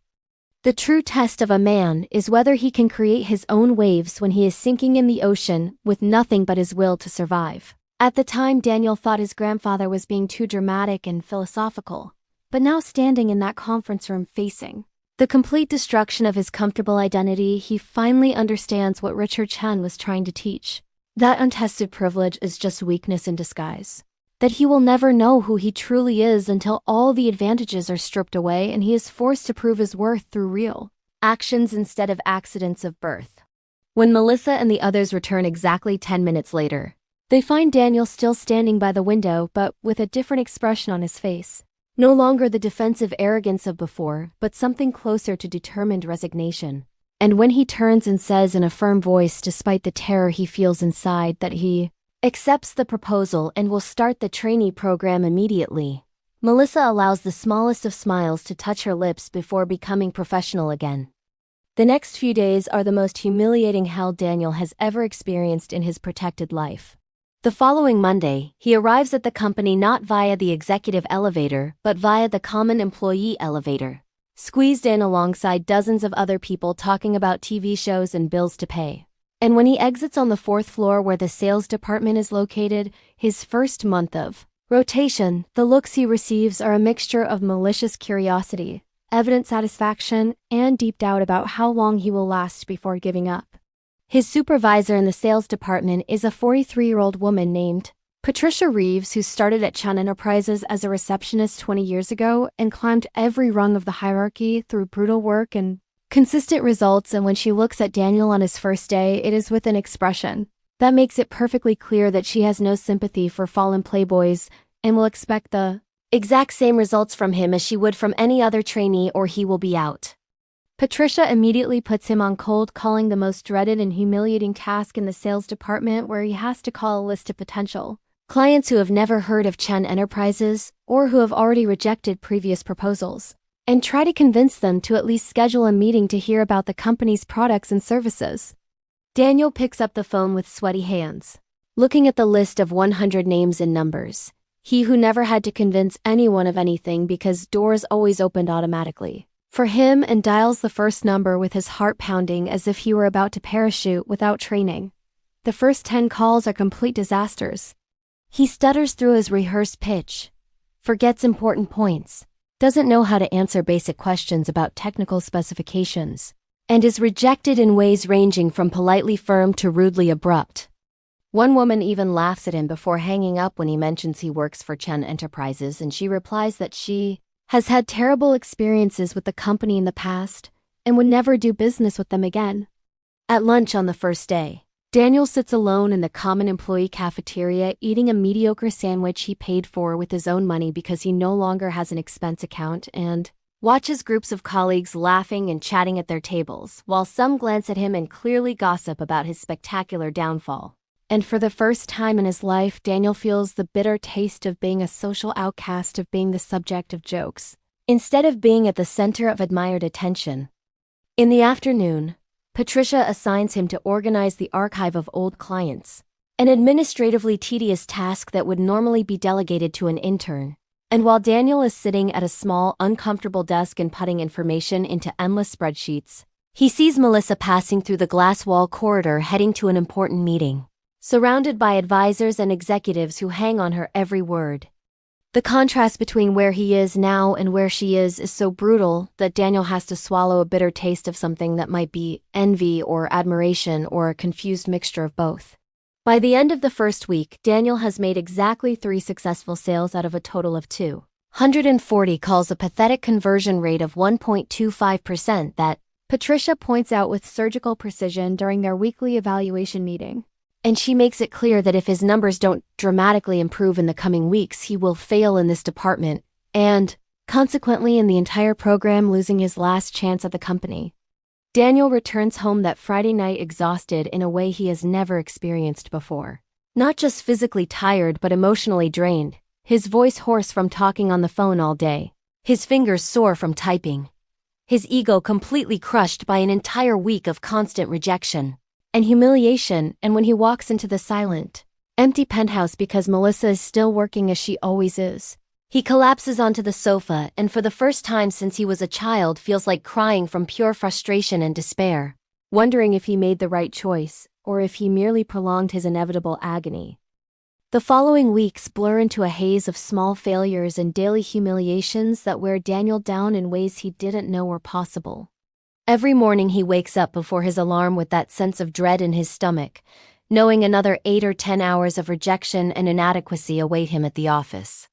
The true test of a man is whether he can create his own waves when he is sinking in the ocean with nothing but his will to survive." At the time, Daniel thought his grandfather was being too dramatic and philosophical, but now standing in that conference room facing the complete destruction of his comfortable identity, he finally understands what Richard Chen was trying to teach. That untested privilege is just weakness in disguise. That he will never know who he truly is until all the advantages are stripped away and he is forced to prove his worth through real actions instead of accidents of birth. When Melissa and the others return exactly 10 minutes later, they find Daniel still standing by the window, but with a different expression on his face. No longer the defensive arrogance of before, but something closer to determined resignation. And when he turns and says in a firm voice, despite the terror he feels inside, that he accepts the proposal and will start the trainee program immediately, Melissa allows the smallest of smiles to touch her lips before becoming professional again. The next few days are the most humiliating hell Daniel has ever experienced in his protected life. The following Monday, he arrives at the company not via the executive elevator, but via the common employee elevator, squeezed in alongside dozens of other people talking about TV shows and bills to pay. And when he exits on the 4th floor where the sales department is located, his first month of rotation, the looks he receives are a mixture of malicious curiosity, evident satisfaction, and deep doubt about how long he will last before giving up. His supervisor in the sales department is a 43-year-old woman named Patricia Reeves, who started at Chun Enterprises as a receptionist 20 years ago and climbed every rung of the hierarchy through brutal work and consistent results. And when she looks at Daniel on his first day, it is with an expression that makes it perfectly clear that she has no sympathy for fallen playboys and will expect the exact same results from him as she would from any other trainee, or he will be out. Patricia immediately puts him on cold calling, the most dreaded and humiliating task in the sales department, where he has to call a list of potential clients who have never heard of Chun Enterprises or who have already rejected previous proposals, and try to convince them to at least schedule a meeting to hear about the company's products and services. Daniel picks up the phone with sweaty hands, looking at the list of 100 names and numbers. He who never had to convince anyone of anything because doors always opened automatically for him, and dials the first number with his heart pounding as if he were about to parachute without training. The first 10 calls are complete disasters. He stutters through his rehearsed pitch, forgets important points, doesn't know how to answer basic questions about technical specifications, and is rejected in ways ranging from politely firm to rudely abrupt. One woman even laughs at him before hanging up when he mentions he works for Chun Enterprises, and she replies that she has had terrible experiences with the company in the past and would never do business with them again. At lunch on the first day, Daniel sits alone in the common employee cafeteria eating a mediocre sandwich he paid for with his own money because he no longer has an expense account, and watches groups of colleagues laughing and chatting at their tables, while some glance at him and clearly gossip about his spectacular downfall. And for the first time in his life, Daniel feels the bitter taste of being a social outcast, of being the subject of jokes, instead of being at the center of admired attention. In the afternoon, Patricia assigns him to organize the archive of old clients, an administratively tedious task that would normally be delegated to an intern. And while Daniel is sitting at a small, uncomfortable desk and putting information into endless spreadsheets, he sees Melissa passing through the glass wall corridor heading to an important meeting, surrounded by advisors and executives who hang on her every word. The contrast between where he is now and where she is so brutal that Daniel has to swallow a bitter taste of something that might be envy or admiration or a confused mixture of both. By the end of the first week, Daniel has made exactly 3 successful sales out of a total of 240 calls, a pathetic conversion rate of 1.25% that Patricia points out with surgical precision during their weekly evaluation meeting. And she makes it clear that if his numbers don't dramatically improve in the coming weeks, he will fail in this department, and, consequently, in the entire program, losing his last chance at the company. Daniel returns home that Friday night exhausted in a way he has never experienced before. Not just physically tired but emotionally drained, his voice hoarse from talking on the phone all day, his fingers sore from typing, his ego completely crushed by an entire week of constant rejection and humiliation. And when he walks into the silent, empty penthouse because Melissa is still working as she always is, he collapses onto the sofa and for the first time since he was a child feels like crying from pure frustration and despair, wondering if he made the right choice or if he merely prolonged his inevitable agony. The following weeks blur into a haze of small failures and daily humiliations that wear Daniel down in ways he didn't know were possible. Every morning he wakes up before his alarm with that sense of dread in his stomach, knowing another 8 or 10 hours of rejection and inadequacy await him at the office.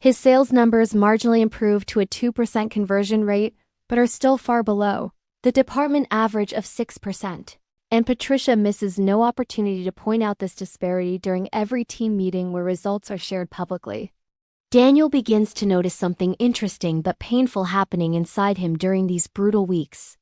His sales numbers marginally improve to a 2% conversion rate, but are still far below the department average of 6%. And Patricia misses no opportunity to point out this disparity during every team meeting where results are shared publicly. Daniel begins to notice something interesting but painful happening inside him during these brutal weeks.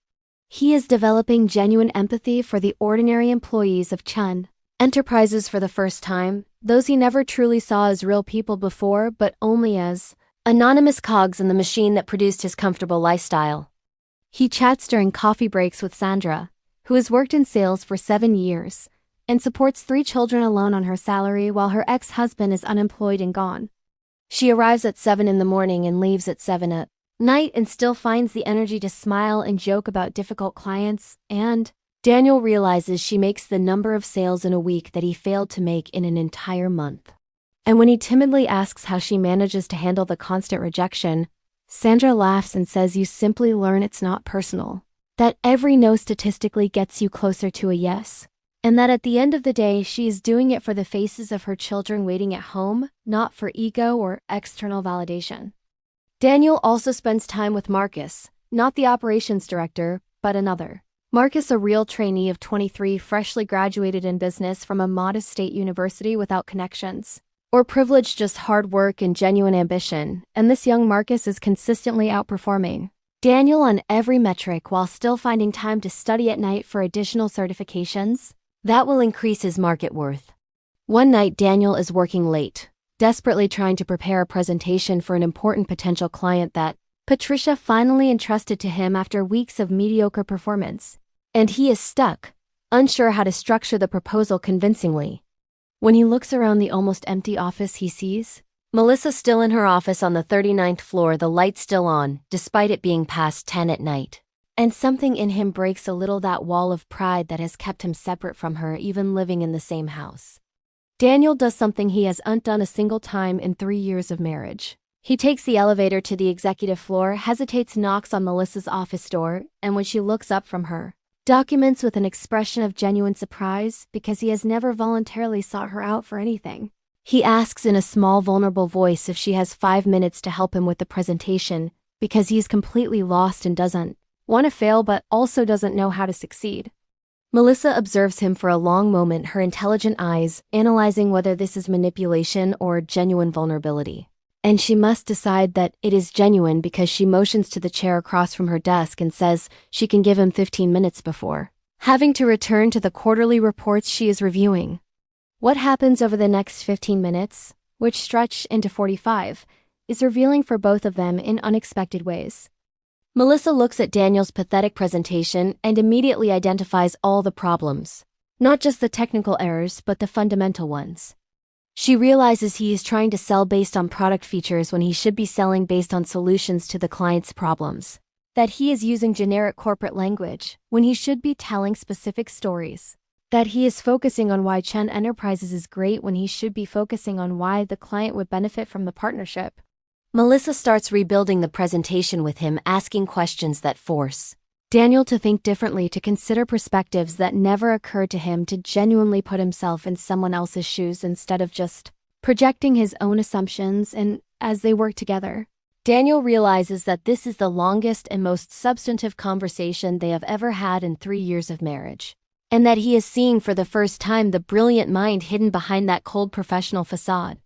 He is developing genuine empathy for the ordinary employees of Chun Enterprises for the first time, those he never truly saw as real people before but only as anonymous cogs in the machine that produced his comfortable lifestyle. He chats during coffee breaks with Sandra, who has worked in sales for 7 years and supports 3 children alone on her salary while her ex-husband is unemployed and gone. She arrives at 7 in the morning and leaves at 7 at night and still finds the energy to smile and joke about difficult clients, and Daniel realizes she makes the number of sales in a week that he failed to make in an entire month. And when he timidly asks how she manages to handle the constant rejection, Sandra laughs and says you simply learn it's not personal, that every no statistically gets you closer to a yes, and that at the end of the day she is doing it for the faces of her children waiting at home, not for ego or external validation. Daniel also spends time with Marcus, not the operations director, but another. Marcus, a real trainee of 23, freshly graduated in business from a modest state university without connections or privilege, just hard work and genuine ambition, and this young Marcus is consistently outperforming Daniel on every metric while still finding time to study at night for additional certifications that will increase his market worth. One night, Daniel is working late, desperately trying to prepare a presentation for an important potential client that Patricia finally entrusted to him after weeks of mediocre performance, and he is stuck, unsure how to structure the proposal convincingly. When he looks around the almost empty office, he sees Melissa still in her office on the 39th floor, the light still on, despite it being past 10 at night. And something in him breaks a little, that wall of pride that has kept him separate from her, even living in the same house. Daniel does something he hasn't done a single time in 3 years of marriage. He takes the elevator to the executive floor, hesitates, knocks on Melissa's office door, and when she looks up from her documents with an expression of genuine surprise because he has never voluntarily sought her out for anything, he asks in a small, vulnerable voice if she has 5 minutes to help him with the presentation because he's completely lost and doesn't want to fail but also doesn't know how to succeed. Melissa observes him for a long moment, her intelligent eyes analyzing whether this is manipulation or genuine vulnerability. And she must decide that it is genuine because she motions to the chair across from her desk and says she can give him 15 minutes before having to return to the quarterly reports she is reviewing. What happens over the next 15 minutes, which stretch into 45, is revealing for both of them in unexpected ways. Melissa looks at Daniel's pathetic presentation and immediately identifies all the problems, not just the technical errors but the fundamental ones. She realizes he is trying to sell based on product features when he should be selling based on solutions to the client's problems. That he is using generic corporate language when he should be telling specific stories. That he is focusing on why Chun Enterprises is great when he should be focusing on why the client would benefit from the partnership. Melissa starts rebuilding the presentation with him, asking questions that force Daniel to think differently, to consider perspectives that never occurred to him, to genuinely put himself in someone else's shoes instead of just projecting his own assumptions. And as they work together, Daniel realizes that this is the longest and most substantive conversation they have ever had in 3 years of marriage, and that he is seeing for the first time the brilliant mind hidden behind that cold professional facade.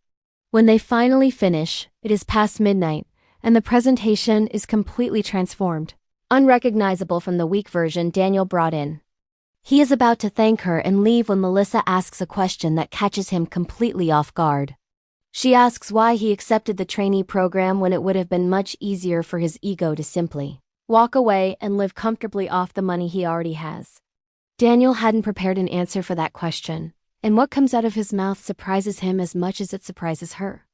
When they finally finish, it is past midnight, and the presentation is completely transformed, unrecognizable from the weak version Daniel brought in. He is about to thank her and leave when Melissa asks a question that catches him completely off guard. She asks why he accepted the trainee program when it would have been much easier for his ego to simply walk away and live comfortably off the money he already has. Daniel hadn't prepared an answer for that question, and what comes out of his mouth surprises him as much as it surprises her.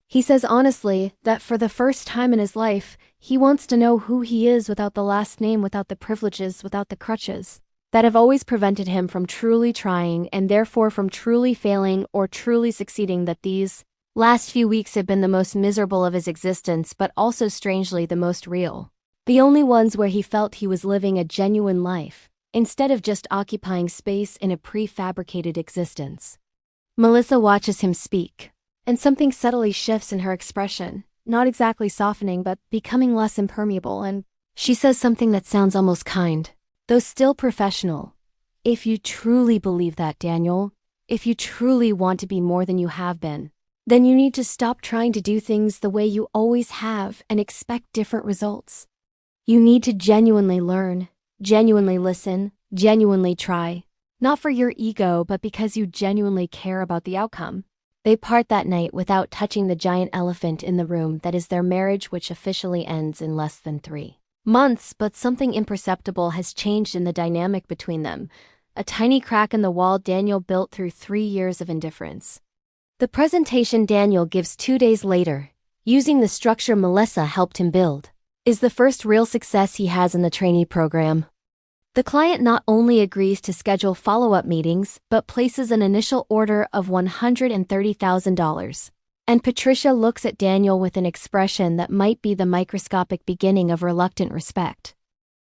He says honestly that for the first time in his life, he wants to know who he is without the last name, without the privileges, without the crutches that have always prevented him from truly trying and therefore from truly failing or truly succeeding. That these last few weeks have been the most miserable of his existence, but also strangely the most real. The only ones where he felt he was living a genuine life, instead of just occupying space in a prefabricated existence. Melissa watches him speak, and something subtly shifts in her expression, not exactly softening but becoming less impermeable, and she says something that sounds almost kind, though still professional. If you truly believe that, Daniel, if you truly want to be more than you have been, then you need to stop trying to do things the way you always have and expect different results. You need to genuinely learn, Genuinely listen, genuinely try. Not for your ego, but because you genuinely care about the outcome. They part that night without touching the giant elephant in the room that is their marriage, which officially ends in less than 3 months, but something imperceptible has changed in the dynamic between them. A tiny crack in the wall Daniel built through 3 years of indifference. The presentation Daniel gives 2 days later, using the structure Melissa helped him build, is the first real success he has in the trainee program. The client not only agrees to schedule follow-up meetings, but places an initial order of $130,000. And Patricia looks at Daniel with an expression that might be the microscopic beginning of reluctant respect.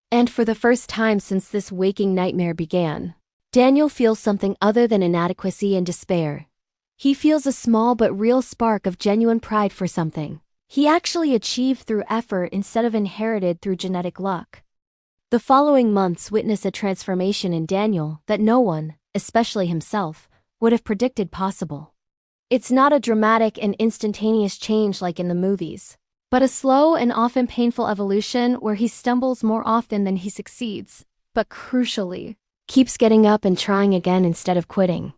And for the first time since this waking nightmare began, Daniel feels something other than inadequacy and despair. He feels a small but real spark of genuine pride for something he actually achieved through effort instead of inherited through genetic luck. The following months witness a transformation in Daniel that no one, especially himself, would have predicted possible. It's not a dramatic and instantaneous change like in the movies, but a slow and often painful evolution where he stumbles more often than he succeeds, but crucially, keeps getting up and trying again instead of quitting.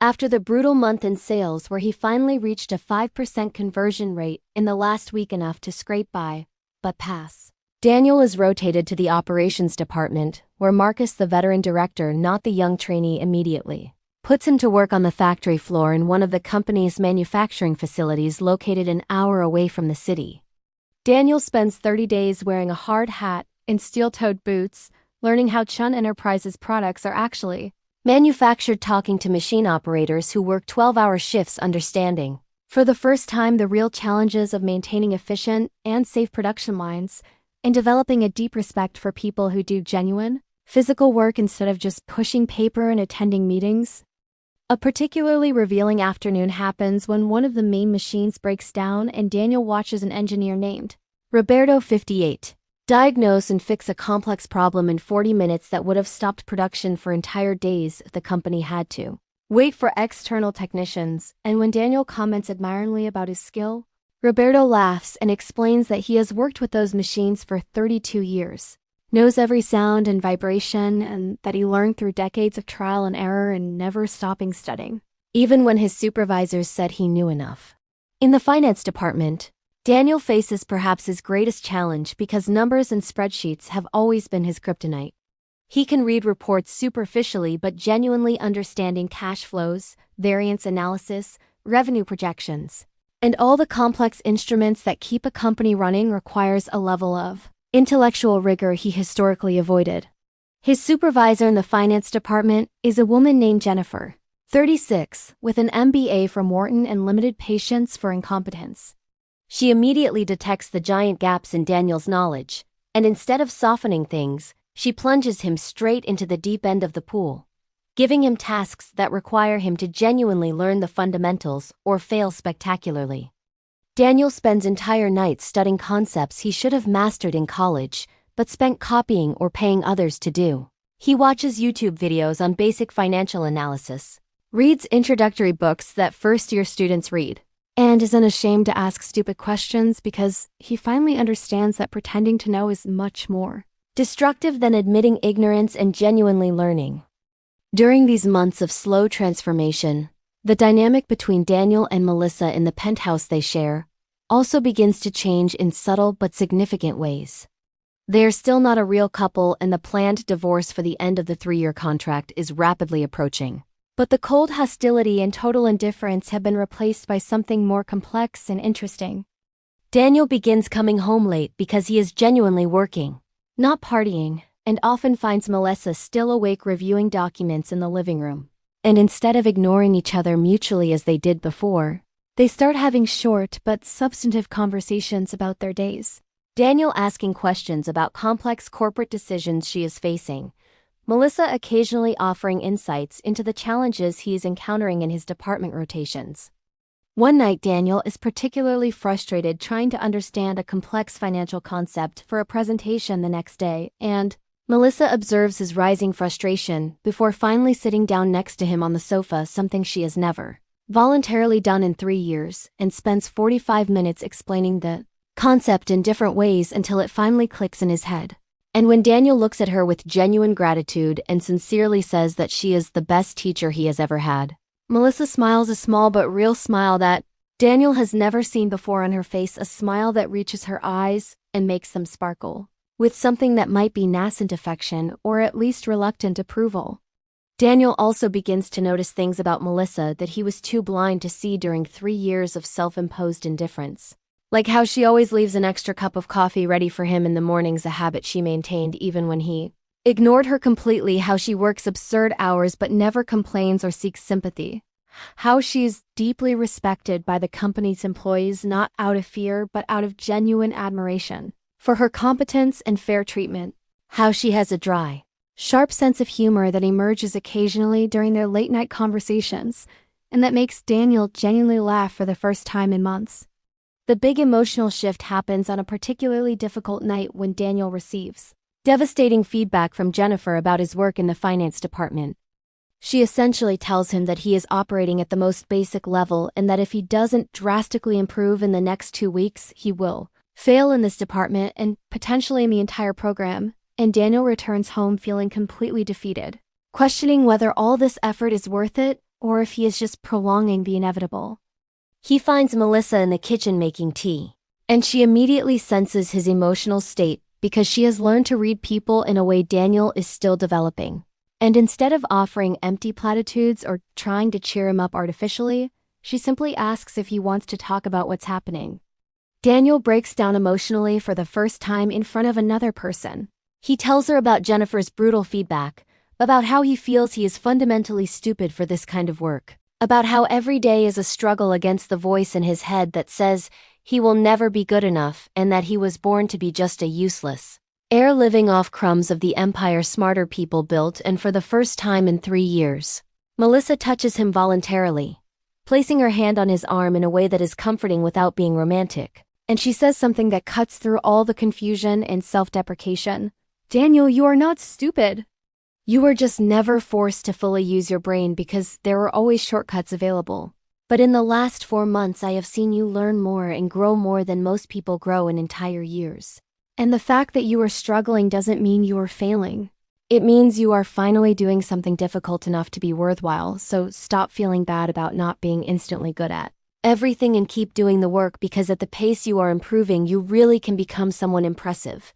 After the brutal month in sales where he finally reached a 5% conversion rate in the last week, enough to scrape by, but pass, Daniel is rotated to the operations department, where Marcus, the veteran director, not the young trainee, immediately puts him to work on the factory floor in one of the company's manufacturing facilities located an hour away from the city. Daniel spends 30 days wearing a hard hat and steel-toed boots, learning how Chun Enterprises products are actually manufactured, talking to machine operators who work 12-hour shifts, understanding, for the first time, the real challenges of maintaining efficient and safe production lines, and developing a deep respect for people who do genuine, physical work instead of just pushing paper and attending meetings. A particularly revealing afternoon happens when one of the main machines breaks down and Daniel watches an engineer named Roberto, 58, diagnose and fix a complex problem in 40 minutes that would have stopped production for entire days if the company had to wait for external technicians. And when Daniel comments admiringly about his skill, Roberto laughs and explains that he has worked with those machines for 32 years, knows every sound and vibration, and that he learned through decades of trial and error and never stopping studying, even when his supervisors said he knew enough. In the finance department, Daniel faces perhaps his greatest challenge because numbers and spreadsheets have always been his kryptonite. He can read reports superficially, but genuinely understanding cash flows, variance analysis, revenue projections, and all the complex instruments that keep a company running requires a level of intellectual rigor he historically avoided. His supervisor in the finance department is a woman named Jennifer, 36, with an MBA from Wharton and limited patience for incompetence. She immediately detects the giant gaps in Daniel's knowledge, and instead of softening things, she plunges him straight into the deep end of the pool, giving him tasks that require him to genuinely learn the fundamentals or fail spectacularly. Daniel spends entire nights studying concepts he should have mastered in college, but spent copying or paying others to do. He watches YouTube videos on basic financial analysis, reads introductory books that first-year students read, and is unashamed to ask stupid questions because he finally understands that pretending to know is much more destructive than admitting ignorance and genuinely learning. During these months of slow transformation, the dynamic between Daniel and Melissa in the penthouse they share also begins to change in subtle but significant ways. They are still not a real couple, and the planned divorce for the end of the 3-year contract is rapidly approaching. But the cold hostility and total indifference have been replaced by something more complex and interesting. Daniel begins coming home late because he is genuinely working, not partying, and often finds Melissa still awake reviewing documents in the living room. And instead of ignoring each other mutually as they did before, they start having short but substantive conversations about their days. Daniel asking questions about complex corporate decisions she is facing, Melissa occasionally offering insights into the challenges he is encountering in his department rotations. One night, Daniel is particularly frustrated trying to understand a complex financial concept for a presentation the next day, and Melissa observes his rising frustration before finally sitting down next to him on the sofa, something she has never voluntarily done in 3 years, and spends 45 minutes explaining the concept in different ways until it finally clicks in his head. And when Daniel looks at her with genuine gratitude and sincerely says that she is the best teacher he has ever had, Melissa smiles a small but real smile that Daniel has never seen before on her face, a smile that reaches her eyes and makes them sparkle with something that might be nascent affection or at least reluctant approval. Daniel also begins to notice things about Melissa that he was too blind to see during 3 years of self-imposed indifference. Like how she always leaves an extra cup of coffee ready for him in the mornings, a habit she maintained even when he ignored her completely, how she works absurd hours but never complains or seeks sympathy, how she's deeply respected by the company's employees not out of fear but out of genuine admiration for her competence and fair treatment, how she has a dry, sharp sense of humor that emerges occasionally during their late-night conversations and that makes Daniel genuinely laugh for the first time in months. The big emotional shift happens on a particularly difficult night when Daniel receives devastating feedback from Jennifer about his work in the finance department. She essentially tells him that he is operating at the most basic level and that if he doesn't drastically improve in the next 2 weeks, he will fail in this department and potentially in the entire program. And Daniel returns home feeling completely defeated, questioning whether all this effort is worth it or if he is just prolonging the inevitable. He finds Melissa in the kitchen making tea, and she immediately senses his emotional state because she has learned to read people in a way Daniel is still developing. And instead of offering empty platitudes or trying to cheer him up artificially, she simply asks if he wants to talk about what's happening. Daniel breaks down emotionally for the first time in front of another person. He tells her about Jennifer's brutal feedback, about how he feels he is fundamentally stupid for this kind of work, about how every day is a struggle against the voice in his head that says he will never be good enough and that he was born to be just a useless heir living off crumbs of the empire smarter people built. And for the first time in 3 years, Melissa touches him voluntarily, placing her hand on his arm in a way that is comforting without being romantic. And she says something that cuts through all the confusion and self-deprecation. Daniel, you are not stupid. You were just never forced to fully use your brain because there were always shortcuts available. But in the last 4 months, I have seen you learn more and grow more than most people grow in entire years. And the fact that you are struggling doesn't mean you are failing. It means you are finally doing something difficult enough to be worthwhile, so stop feeling bad about not being instantly good at everything and keep doing the work, because at the pace you are improving, you really can become someone impressive.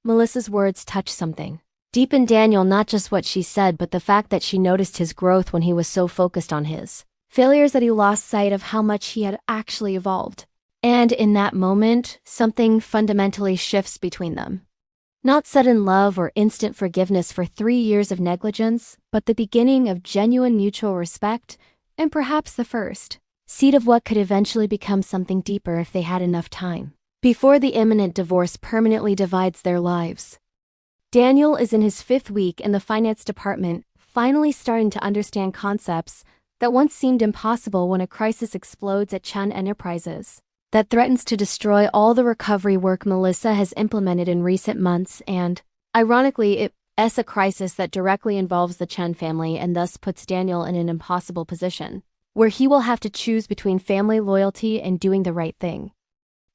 Melissa's words touch something deep in Daniel, not just what she said, but the fact that she noticed his growth when he was so focused on his failures that he lost sight of how much he had actually evolved. And in that moment, something fundamentally shifts between them. Not sudden love or instant forgiveness for 3 years of negligence, but the beginning of genuine mutual respect, and perhaps the first seed of what could eventually become something deeper if they had enough time, before the imminent divorce permanently divides their lives. Daniel is in his 5th week in the finance department, finally starting to understand concepts that once seemed impossible when a crisis explodes at Chen Enterprises that threatens to destroy all the recovery work Melissa has implemented in recent months. And, ironically, it's a crisis that directly involves the Chen family and thus puts Daniel in an impossible position, where he will have to choose between family loyalty and doing the right thing.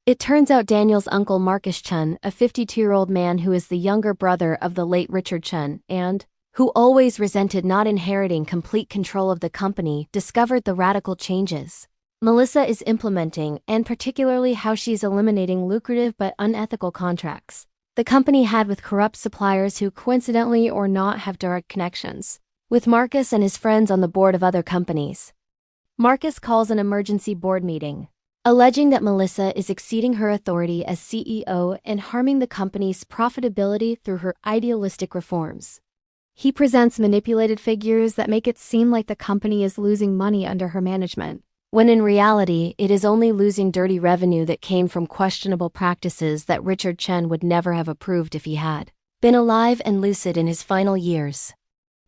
It turns out Daniel's uncle Marcus Chen, a 52-year-old man who is the younger brother of the late Richard Chen and who always resented not inheriting complete control of the company, discovered the radical changes Melissa is implementing, and particularly how she's eliminating lucrative but unethical contracts the company had with corrupt suppliers who coincidentally or not have direct connections with Marcus and his friends on the board of other companies. Marcus calls an emergency board meeting, alleging that Melissa is exceeding her authority as CEO and harming the company's profitability through her idealistic reforms. He presents manipulated figures that make it seem like the company is losing money under her management, when in reality it is only losing dirty revenue that came from questionable practices that Richard Chen would never have approved if he had been alive and lucid in his final years.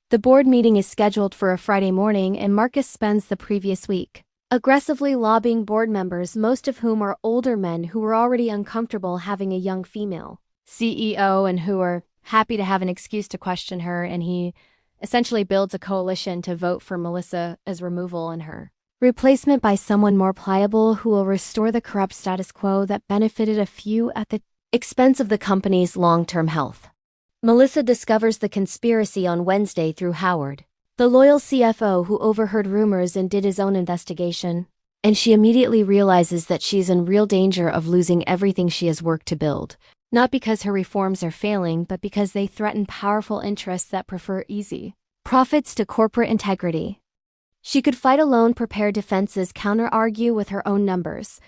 The board meeting is scheduled for a Friday morning, and Marcus spends the previous week aggressively lobbying board members, most of whom are older men who were already uncomfortable having a young female CEO and who are happy to have an excuse to question her, and he essentially builds a coalition to vote for Melissa's removal and her replacement by someone more pliable who will restore the corrupt status quo that benefited a few at the expense of the company's long-term health. Melissa discovers the conspiracy on Wednesday through Howard, the loyal CFO who overheard rumors and did his own investigation, and she immediately realizes that she's in real danger of losing everything she has worked to build, not because her reforms are failing but because they threaten powerful interests that prefer easy profits to corporate integrity. She could fight alone, prepare defenses, counter-argue with her own numbers,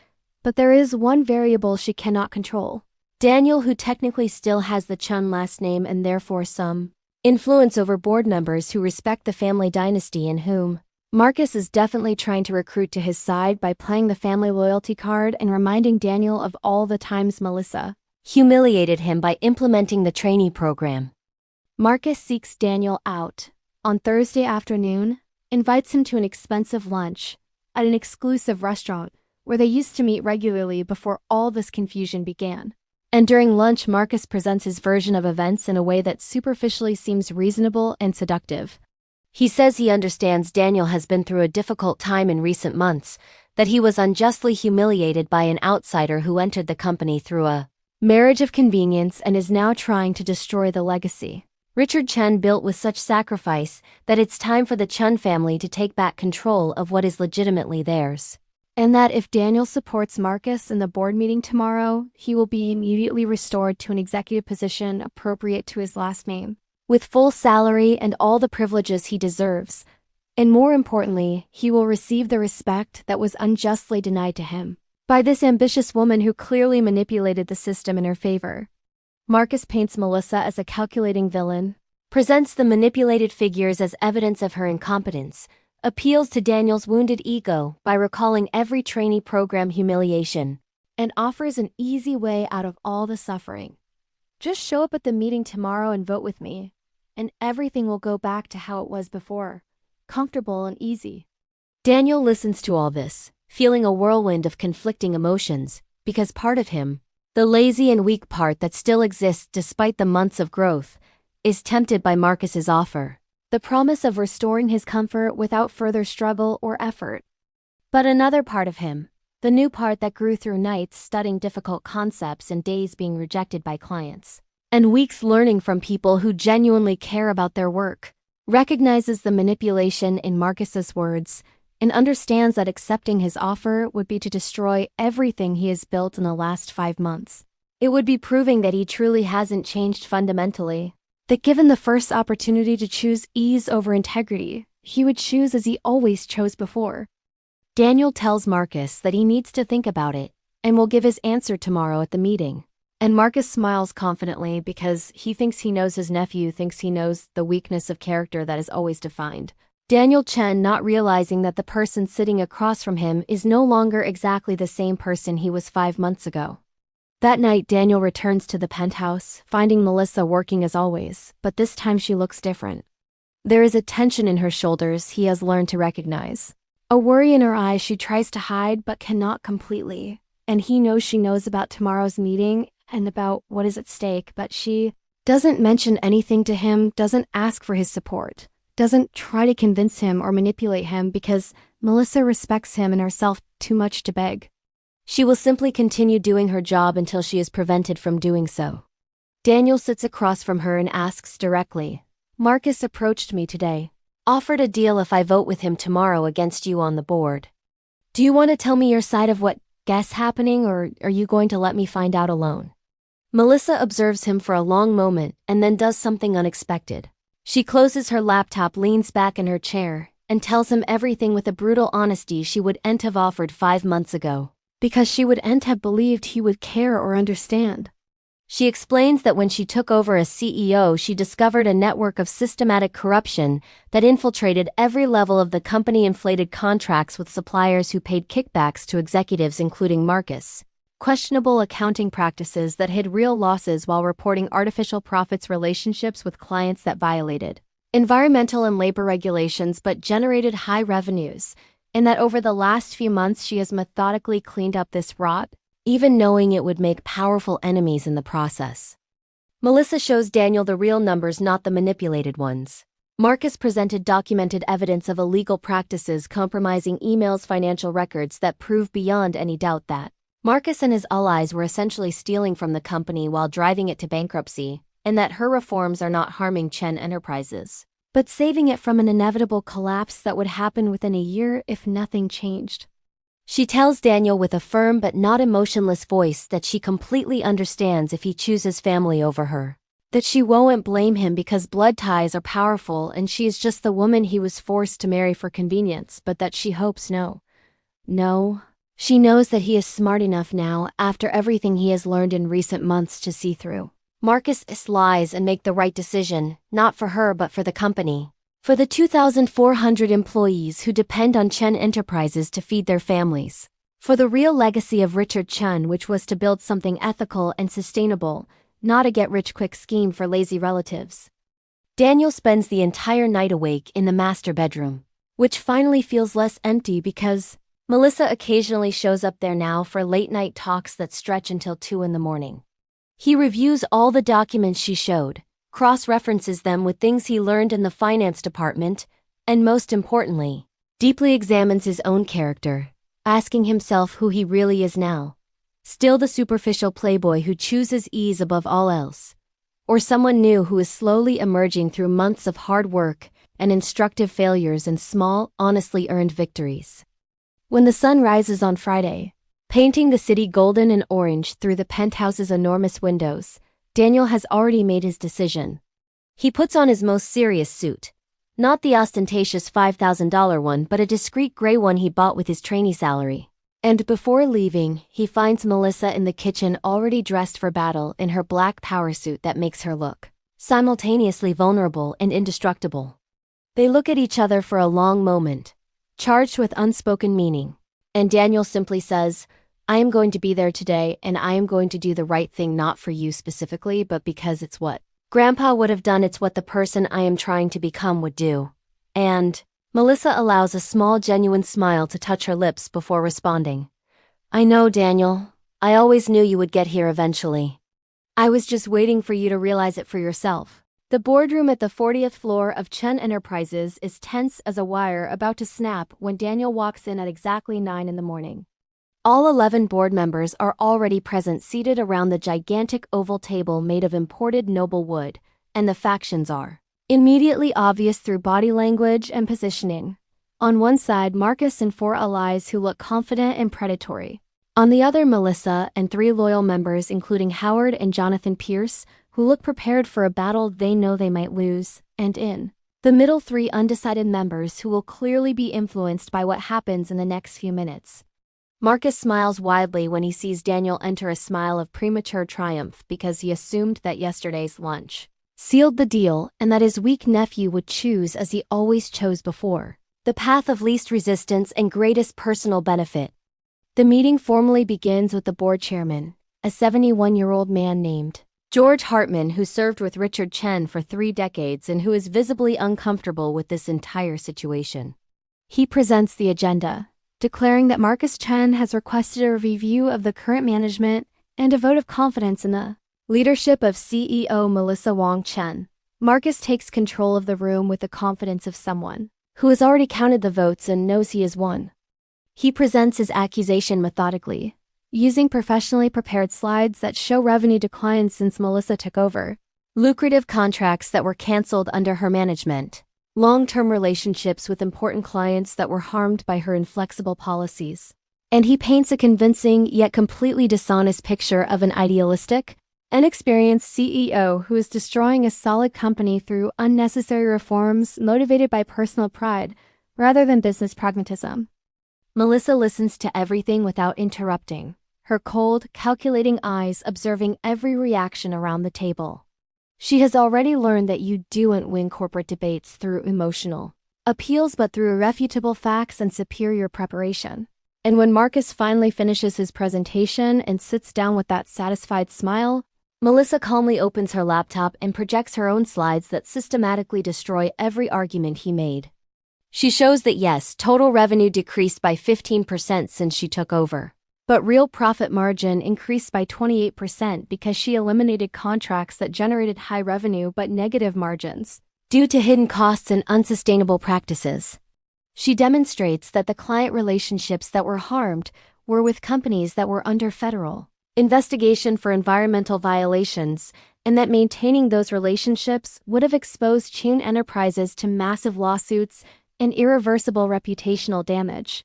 but there is one variable she cannot control. Daniel, who technically still has the Chun last name and therefore some influence over board members who respect the family dynasty and whom Marcus is definitely trying to recruit to his side by playing the family loyalty card and reminding Daniel of all the times Melissa humiliated him by implementing the trainee program. Marcus seeks Daniel out on Thursday afternoon, invites him to an expensive lunch at an exclusive restaurant where they used to meet regularly before all this confusion began. And during lunch, Marcus presents his version of events in a way that superficially seems reasonable and seductive. He says he understands Daniel has been through a difficult time in recent months, that he was unjustly humiliated by an outsider who entered the company through a marriage of convenience and is now trying to destroy the legacy Richard Chen built with such sacrifice, that it's time for the Chun family to take back control of what is legitimately theirs. And that if Daniel supports Marcus in the board meeting tomorrow, he will be immediately restored to an executive position appropriate to his last name, with full salary and all the privileges he deserves. And more importantly, he will receive the respect that was unjustly denied to him by this ambitious woman who clearly manipulated the system in her favor. Marcus paints Melissa as a calculating villain, presents the manipulated figures as evidence of her incompetence, appeals to Daniel's wounded ego by recalling every trainee program humiliation, and offers an easy way out of all the suffering. Just show up at the meeting tomorrow and vote with me, and everything will go back to how it was before, comfortable and easy. Daniel listens to all this, feeling a whirlwind of conflicting emotions, because part of him, the lazy and weak part that still exists despite the months of growth, is tempted by Marcus's offer, the promise of restoring his comfort without further struggle or effort. But another part of him, the new part that grew through nights studying difficult concepts and days being rejected by clients, and weeks learning from people who genuinely care about their work, recognizes the manipulation in Marcus's words and understands that accepting his offer would be to destroy everything he has built in the last 5 months. It would be proving that he truly hasn't changed fundamentally, that given the first opportunity to choose ease over integrity, he would choose as he always chose before. Daniel tells Marcus that he needs to think about it and will give his answer tomorrow at the meeting. And Marcus smiles confidently because he thinks he knows his nephew thinks he knows the weakness of character that is always defined. Daniel Chen, not realizing that the person sitting across from him is no longer exactly the same person he was 5 months ago. That night, Daniel returns to the penthouse, finding Melissa working as always, but this time she looks different. There is a tension in her shoulders he has learned to recognize. A worry in her eyes she tries to hide but cannot completely, and he knows she knows about tomorrow's meeting and about what is at stake, but she doesn't mention anything to him, doesn't ask for his support, doesn't try to convince him or manipulate him because Melissa respects him and herself too much to beg. She will simply continue doing her job until she is prevented from doing so. Daniel sits across from her and asks directly, "Marcus approached me today, offered a deal if I vote with him tomorrow against you on the board. Do you want to tell me your side of what guess happening, or are you going to let me find out alone?" Melissa observes him for a long moment and then does something unexpected. She closes her laptop, leans back in her chair, and tells him everything with a brutal honesty she wouldn't have offered 5 months ago, because she wouldn't have believed he would care or understand. She explains that when she took over as CEO, she discovered a network of systematic corruption that infiltrated every level of the company, inflated contracts with suppliers who paid kickbacks to executives including Marcus, questionable accounting practices that hid real losses while reporting artificial profits, relationships with clients that violated environmental and labor regulations but generated high revenues, and that over the last few months she has methodically cleaned up this rot, even knowing it would make powerful enemies in the process. Melissa shows Daniel the real numbers, not the manipulated ones. Marcus presented documented evidence of illegal practices, compromising emails, financial records that prove beyond any doubt that Marcus and his allies were essentially stealing from the company while driving it to bankruptcy, and that her reforms are not harming Chen Enterprises, but saving it from an inevitable collapse that would happen within a year if nothing changed. She tells Daniel with a firm but not emotionless voice that she completely understands if he chooses family over her, that she won't blame him because blood ties are powerful and she is just the woman he was forced to marry for convenience, but that she hopes no. She knows that he is smart enough now, after everything he has learned in recent months, to see through Marcus' lies and make the right decision, not for her but for the company. For the 2,400 employees who depend on Chen Enterprises to feed their families. For the real legacy of Richard Chen, which was to build something ethical and sustainable, not a get-rich-quick scheme for lazy relatives. Daniel spends the entire night awake in the master bedroom, which finally feels less empty because Melissa occasionally shows up there now for late-night talks that stretch until 2 in the morning. He reviews all the documents she showed, cross-references them with things he learned in the finance department, and most importantly, deeply examines his own character, asking himself who he really is now. Still the superficial playboy who chooses ease above all else, or someone new who is slowly emerging through months of hard work and instructive failures and small, honestly earned victories. When the sun rises on Friday, painting the city golden and orange through the penthouse's enormous windows, Daniel has already made his decision. He puts on his most serious suit. Not the ostentatious $5,000 one, but a discreet gray one he bought with his trainee salary. And before leaving, he finds Melissa in the kitchen already dressed for battle in her black power suit that makes her look simultaneously vulnerable and indestructible. They look at each other for a long moment, charged with unspoken meaning, and Daniel simply says, "I am going to be there today and I am going to do the right thing, not for you specifically, but because it's what Grandpa would have done, it's what the person I am trying to become would do." And Melissa allows a small genuine smile to touch her lips before responding. "I know, Daniel. I always knew you would get here eventually. I was just waiting for you to realize it for yourself." The boardroom at the 40th floor of Chen Enterprises is tense as a wire about to snap when Daniel walks in at exactly 9 in the morning. All 11 board members are already present, seated around the gigantic oval table made of imported noble wood, and the factions are immediately obvious through body language and positioning. On one side, Marcus and 4 allies who look confident and predatory. On the other, Melissa and 3 loyal members including Howard and Jonathan Pierce, who look prepared for a battle they know they might lose, and in the middle, 3 undecided members who will clearly be influenced by what happens in the next few minutes. Marcus smiles widely when he sees Daniel enter, a smile of premature triumph because he assumed that yesterday's lunch sealed the deal and that his weak nephew would choose, as he always chose before, the path of least resistance and greatest personal benefit. The meeting formally begins with the board chairman, a 71-year-old man named George Hartman, who served with Richard Chen for 3 decades and who is visibly uncomfortable with this entire situation. He presents the agenda, declaring that Marcus Chen has requested a review of the current management and a vote of confidence in the leadership of CEO Melissa Wong Chen. Marcus takes control of the room with the confidence of someone who has already counted the votes and knows he has won. He presents his accusation methodically, using professionally prepared slides that show revenue declines since Melissa took over, lucrative contracts that were canceled under her management, long-term relationships with important clients that were harmed by her inflexible policies. And he paints a convincing yet completely dishonest picture of an idealistic, inexperienced CEO who is destroying a solid company through unnecessary reforms motivated by personal pride rather than business pragmatism. Melissa listens to everything without interrupting, her cold, calculating eyes observing every reaction around the table. She has already learned that you don't win corporate debates through emotional appeals but through irrefutable facts and superior preparation. And when Marcus finally finishes his presentation and sits down with that satisfied smile, Melissa calmly opens her laptop and projects her own slides that systematically destroy every argument he made. She shows that yes, total revenue decreased by 15% since she took over, but real profit margin increased by 28% because she eliminated contracts that generated high revenue but negative margins due to hidden costs and unsustainable practices. She demonstrates that the client relationships that were harmed were with companies that were under federal investigation for environmental violations, and that maintaining those relationships would have exposed Chun Enterprises to massive lawsuits and irreversible reputational damage.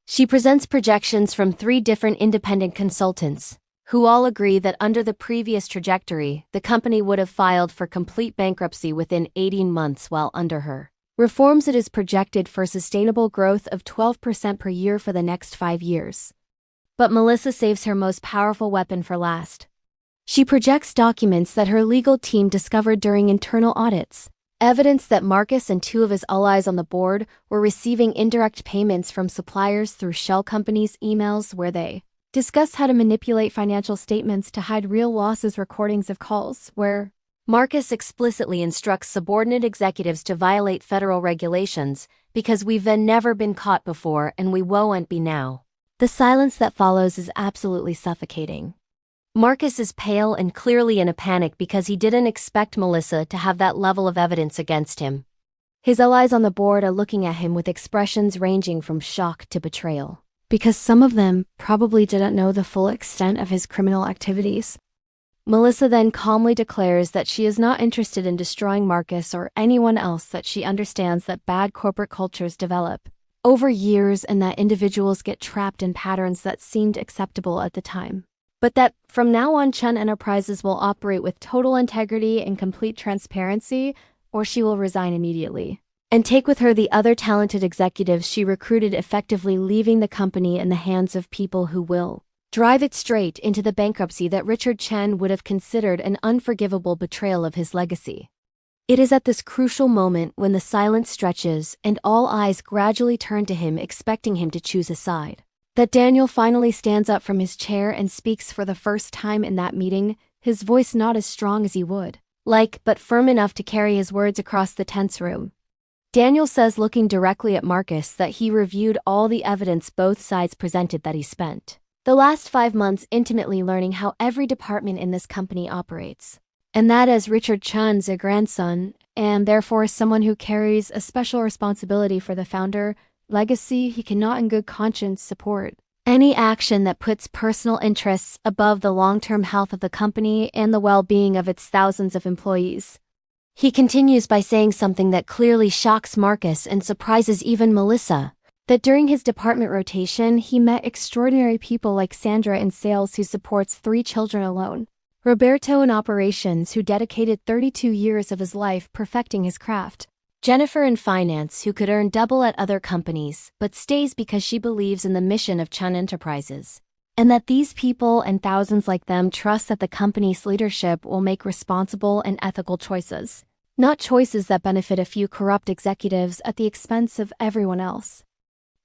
She presents projections from 3 different independent consultants, who all agree that under the previous trajectory, the company would have filed for complete bankruptcy within 18 months, while under her reforms it is projected for sustainable growth of 12% per year for the next 5 years. But Melissa saves her most powerful weapon for last. She projects documents that her legal team discovered during internal audits, evidence that Marcus and 2 of his allies on the board were receiving indirect payments from suppliers through shell companies' emails where they discuss how to manipulate financial statements to hide real losses, recordings of calls where Marcus explicitly instructs subordinate executives to violate federal regulations because we've never been caught before and we won't be now. The silence that follows is absolutely suffocating. Marcus is pale and clearly in a panic because he didn't expect Melissa to have that level of evidence against him. His allies on the board are looking at him with expressions ranging from shock to betrayal, because some of them probably didn't know the full extent of his criminal activities. Melissa then calmly declares that she is not interested in destroying Marcus or anyone else, that she understands that bad corporate cultures develop over years and that individuals get trapped in patterns that seemed acceptable at the time. But that from now on Chun Enterprises will operate with total integrity and complete transparency, or she will resign immediately and take with her the other talented executives she recruited, effectively leaving the company in the hands of people who will drive it straight into the bankruptcy that Richard Chen would have considered an unforgivable betrayal of his legacy. It is at this crucial moment, when the silence stretches and all eyes gradually turn to him expecting him to choose a side, that Daniel finally stands up from his chair and speaks for the first time in that meeting, his voice not as strong as he would like, but firm enough to carry his words across the tense room. Daniel says, looking directly at Marcus, that he reviewed all the evidence both sides presented, that he spent the last 5 months intimately learning how every department in this company operates, and that as Richard Chun's a grandson, and therefore someone who carries a special responsibility for the founder legacy, he cannot in good conscience support any action that puts personal interests above the long-term health of the company and the well-being of its thousands of employees. He continues by saying something that clearly shocks Marcus and surprises even Melissa, that during his department rotation he met extraordinary people like Sandra in sales, who supports 3 children alone, Roberto in operations, who dedicated 32 years of his life perfecting his craft, Jennifer in finance, who could earn double at other companies but stays because she believes in the mission of Chun Enterprises, and that these people and thousands like them trust that the company's leadership will make responsible and ethical choices, not choices that benefit a few corrupt executives at the expense of everyone else.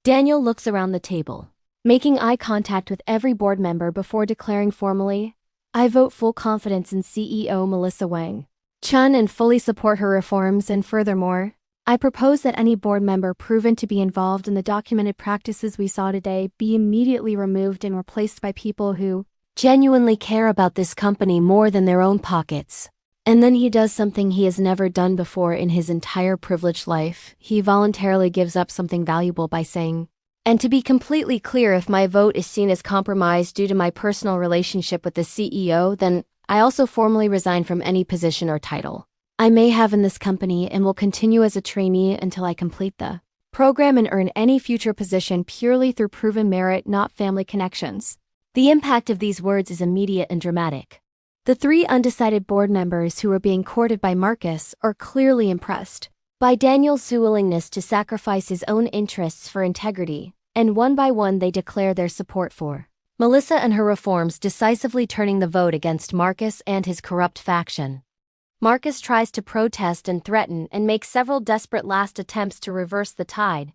Daniel looks around the table, making eye contact with every board member before declaring formally, "I vote full confidence in CEO Melissa Wang Chun and fully support her reforms, and furthermore, I propose that any board member proven to be involved in the documented practices we saw today be immediately removed and replaced by people who genuinely care about this company more than their own pockets." And then he does something he has never done before in his entire privileged life. He voluntarily gives up something valuable by saying, "And to be completely clear, if my vote is seen as compromised due to my personal relationship with the CEO, then I also formally resign from any position or title I may have in this company and will continue as a trainee until I complete the program and earn any future position purely through proven merit, not family connections." The impact of these words is immediate and dramatic. The 3 undecided board members who are being courted by Marcus are clearly impressed by Daniel's willingness to sacrifice his own interests for integrity, and one by one they declare their support for Melissa and her reforms, decisively turning the vote against Marcus and his corrupt faction. Marcus tries to protest and threaten and make several desperate last attempts to reverse the tide,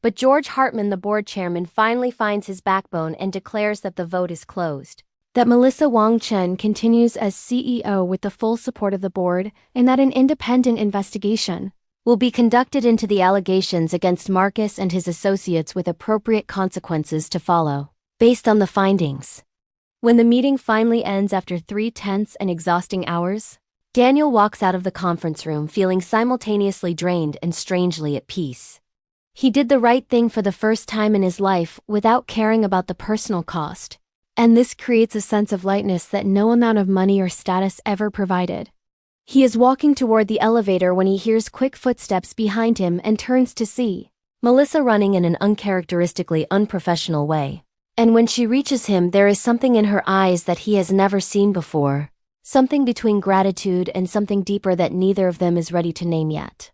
but George Hartman, the board chairman, finally finds his backbone and declares that the vote is closed, that Melissa Wang Chen continues as CEO with the full support of the board, and that an independent investigation will be conducted into the allegations against Marcus and his associates, with appropriate consequences to follow, based on the findings. When the meeting finally ends after 3 tense and exhausting hours, Daniel walks out of the conference room feeling simultaneously drained and strangely at peace. He did the right thing for the first time in his life without caring about the personal cost. And this creates a sense of lightness that no amount of money or status ever provided. He is walking toward the elevator when he hears quick footsteps behind him and turns to see Melissa running in an uncharacteristically unprofessional way. And when she reaches him, there is something in her eyes that he has never seen before. Something between gratitude and something deeper that neither of them is ready to name yet.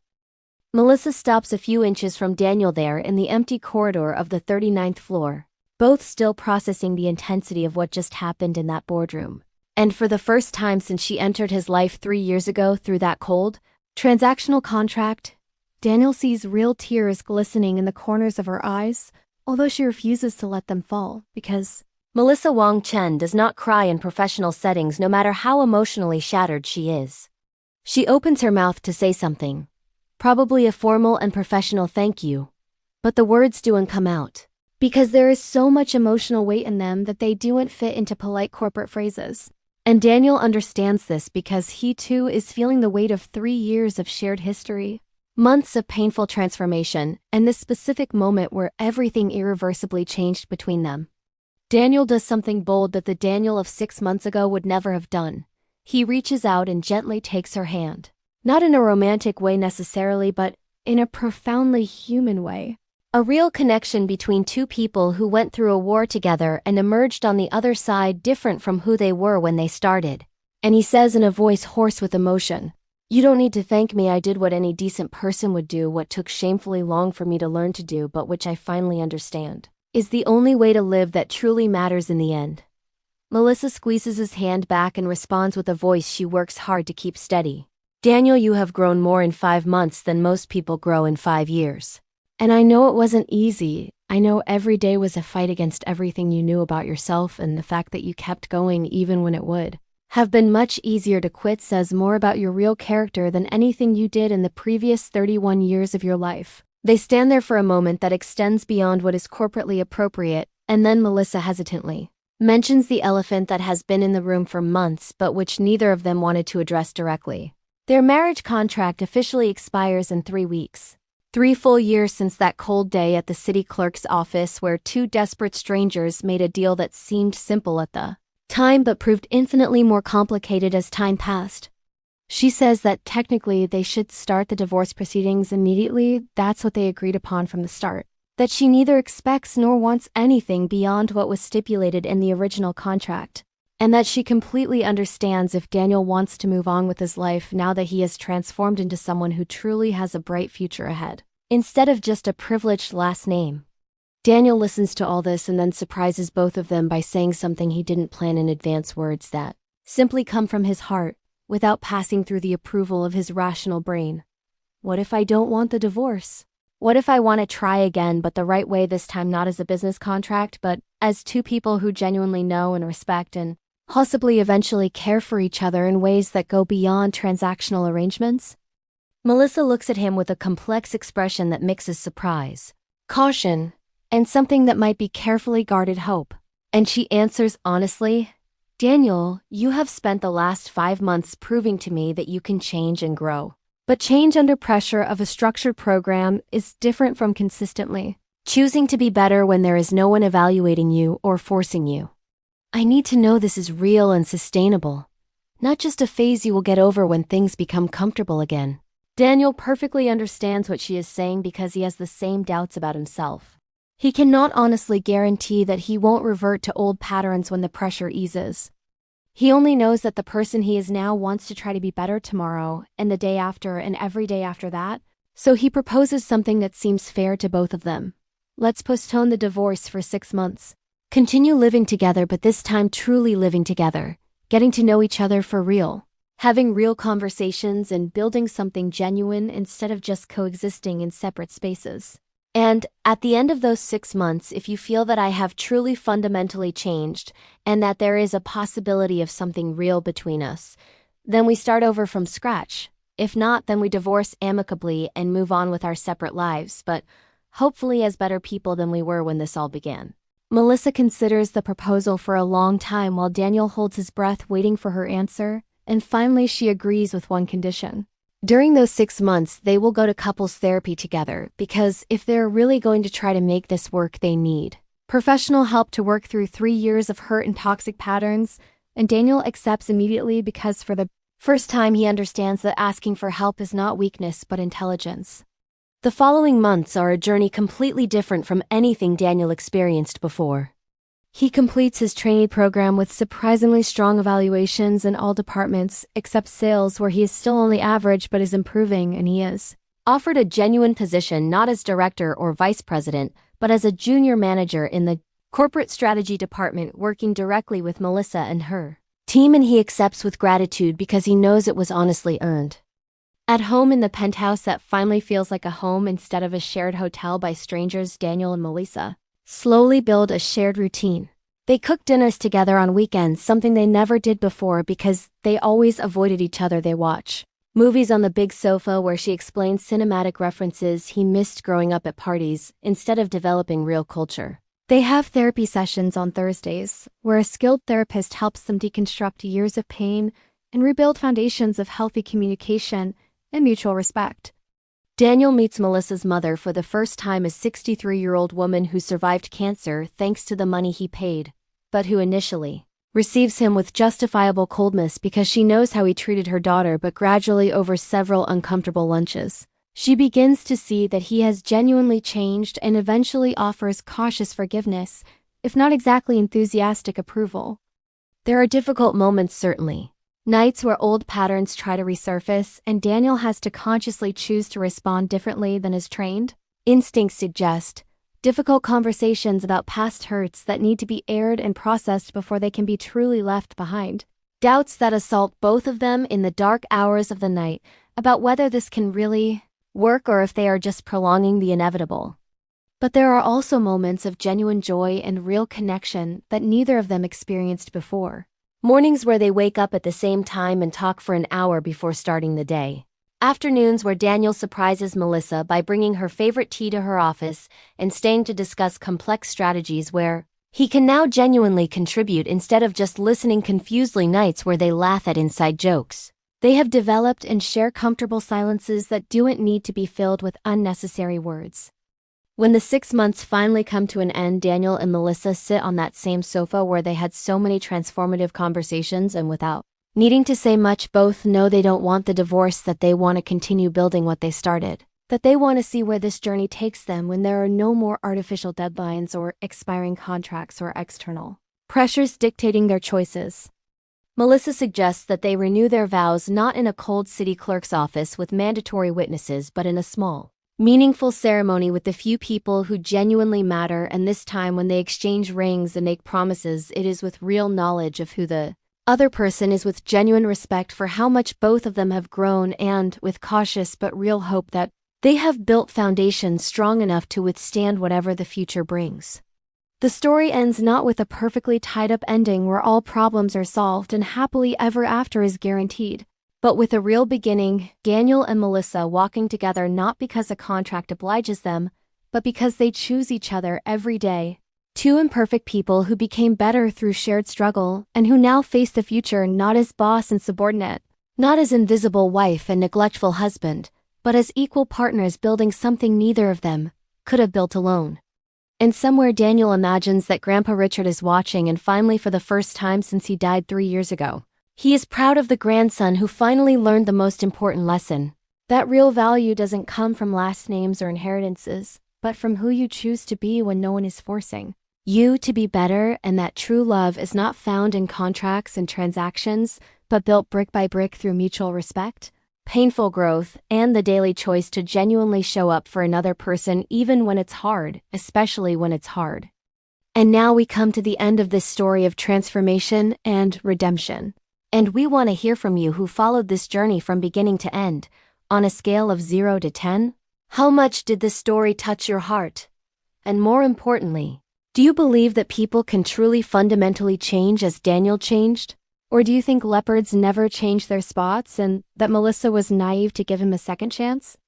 Melissa stops a few inches from Daniel there in the empty corridor of the 39th floor, both still processing the intensity of what just happened in that boardroom. And for the first time since she entered his life 3 years ago through that cold, transactional contract, Daniel sees real tears glistening in the corners of her eyes, although she refuses to let them fall, because Melissa Wong Chen does not cry in professional settings no matter how emotionally shattered she is. She opens her mouth to say something, probably a formal and professional thank you, but the words don't come out, because there is so much emotional weight in them that they don't fit into polite corporate phrases. And Daniel understands this because he too is feeling the weight of 3 years of shared history. Months of painful transformation, and this specific moment where everything irreversibly changed between them. Daniel does something bold that the Daniel of 6 months ago would never have done. He reaches out and gently takes her hand. Not in a romantic way necessarily, but in a profoundly human way. A real connection between two people who went through a war together and emerged on the other side different from who they were when they started. And he says in a voice hoarse with emotion, "You don't need to thank me. I did what any decent person would do, what took shamefully long for me to learn to do, but which I finally understand is the only way to live that truly matters in the end." Melissa squeezes his hand back and responds with a voice she works hard to keep steady. "Daniel, you have grown more in 5 months than most people grow in 5 years. And I know it wasn't easy. I know every day was a fight against everything you knew about yourself, and the fact that you kept going even when it would have been much easier to quit says more about your real character than anything you did in the previous 31 years of your life." They stand there for a moment that extends beyond what is corporately appropriate, and then Melissa hesitantly mentions the elephant that has been in the room for months but which neither of them wanted to address directly. Their marriage contract officially expires in 3 weeks. 3 full years since that cold day at the city clerk's office where two desperate strangers made a deal that seemed simple at the time but proved infinitely more complicated as time passed. She says that technically they should start the divorce proceedings immediately. That's what they agreed upon from the start. That she neither expects nor wants anything beyond what was stipulated in the original contract. And that she completely understands if Daniel wants to move on with his life now that he has transformed into someone who truly has a bright future ahead, instead of just a privileged last name. Daniel listens to all this and then surprises both of them by saying something he didn't plan in advance, words that simply come from his heart, without passing through the approval of his rational brain. What if I don't want the divorce? What if I want to try again, but the right way this time, not as a business contract, but as two people who genuinely know and respect and possibly eventually care for each other in ways that go beyond transactional arrangements? Melissa looks at him with a complex expression that mixes surprise, caution, and something that might be carefully guarded hope. And she answers honestly, "Daniel, you have spent the last 5 months proving to me that you can change and grow. But change under pressure of a structured program is different from consistently choosing to be better when there is no one evaluating you or forcing you. I need to know this is real and sustainable, not just a phase you will get over when things become comfortable again." Daniel perfectly understands what she is saying because he has the same doubts about himself. He cannot honestly guarantee that he won't revert to old patterns when the pressure eases. He only knows that the person he is now wants to try to be better tomorrow and the day after and every day after that, so he proposes something that seems fair to both of them. Let's postpone the divorce for 6 months. Continue living together, but this time truly living together, getting to know each other for real, having real conversations and building something genuine instead of just coexisting in separate spaces. And at the end of those 6 months, if you feel that I have truly fundamentally changed and that there is a possibility of something real between us, then we start over from scratch. If not, then we divorce amicably and move on with our separate lives, but hopefully as better people than we were when this all began. Melissa considers the proposal for a long time while Daniel holds his breath waiting for her answer, and finally she agrees with one condition. During those 6 months, they will go to couples therapy together because if they're really going to try to make this work, they need professional help to work through 3 years of hurt and toxic patterns, and Daniel accepts immediately because for the first time he understands that asking for help is not weakness but intelligence. The following months are a journey completely different from anything Daniel experienced before. He completes his trainee program with surprisingly strong evaluations in all departments except sales, where he is still only average but is improving, and he is offered a genuine position not as director or vice president, but as a junior manager in the corporate strategy department, working directly with Melissa and her team, and he accepts with gratitude because he knows it was honestly earned. At home in the penthouse that finally feels like a home instead of a shared hotel by strangers, Daniel and Melissa slowly build a shared routine. They cook dinners together on weekends, something they never did before because they always avoided each other. They watch movies on the big sofa where she explains cinematic references he missed growing up at parties instead of developing real culture. They have therapy sessions on Thursdays where a skilled therapist helps them deconstruct years of pain and rebuild foundations of healthy communication and mutual respect. Daniel meets Melissa's mother for the first time, a 63-year-old woman who survived cancer thanks to the money he paid, but who initially receives him with justifiable coldness because she knows how he treated her daughter, but gradually over several uncomfortable lunches, she begins to see that he has genuinely changed and eventually offers cautious forgiveness, if not exactly enthusiastic approval. There are difficult moments, certainly. Nights where old patterns try to resurface, and Daniel has to consciously choose to respond differently than his trained instincts suggest. Difficult conversations about past hurts that need to be aired and processed before they can be truly left behind. Doubts that assault both of them in the dark hours of the night about whether this can really work or if they are just prolonging the inevitable. But there are also moments of genuine joy and real connection that neither of them experienced before. Mornings where they wake up at the same time and talk for an hour before starting the day. Afternoons where Daniel surprises Melissa by bringing her favorite tea to her office and staying to discuss complex strategies where he can now genuinely contribute instead of just listening confusedly. Nights where they laugh at inside jokes they have developed and share comfortable silences that don't need to be filled with unnecessary words. When the 6 months finally come to an end, Daniel and Melissa sit on that same sofa where they had so many transformative conversations, and without needing to say much, both know they don't want the divorce, that they want to continue building what they started, that they want to see where this journey takes them when there are no more artificial deadlines or expiring contracts or external pressures dictating their choices. Melissa suggests that they renew their vows not in a cold city clerk's office with mandatory witnesses, but in a small, meaningful ceremony with the few people who genuinely matter, and this time when they exchange rings and make promises, it is with real knowledge of who the other person is, with genuine respect for how much both of them have grown, and with cautious but real hope that they have built foundations strong enough to withstand whatever the future brings. The story ends not with a perfectly tied-up ending where all problems are solved and happily ever after is guaranteed, but with a real beginning, Daniel and Melissa walking together not because a contract obliges them, but because they choose each other every day. Two imperfect people who became better through shared struggle and who now face the future not as boss and subordinate, not as invisible wife and neglectful husband, but as equal partners building something neither of them could have built alone. And somewhere Daniel imagines that Grandpa Richard is watching, and finally, for the first time since he died 3 years ago, he is proud of the grandson who finally learned the most important lesson. That real value doesn't come from last names or inheritances, but from who you choose to be when no one is forcing you to be better, and that true love is not found in contracts and transactions, but built brick by brick through mutual respect, painful growth, and the daily choice to genuinely show up for another person even when it's hard, especially when it's hard. And now we come to the end of this story of transformation and redemption. And we want to hear from you who followed this journey from beginning to end. On a scale of 0 to 10, how much did this story touch your heart? And more importantly, do you believe that people can truly fundamentally change as Daniel changed? Or do you think leopards never change their spots and that Melissa was naive to give him a second chance?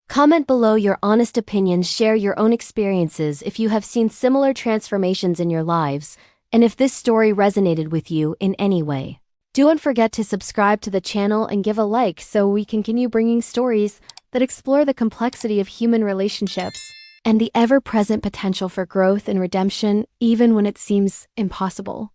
Comment below your honest opinions, share your own experiences if you have seen similar transformations in your lives, and if this story resonated with you in any way. Don't forget to subscribe to the channel and give a like so we can continue bringing stories that explore the complexity of human relationships and the ever-present potential for growth and redemption, even when it seems impossible.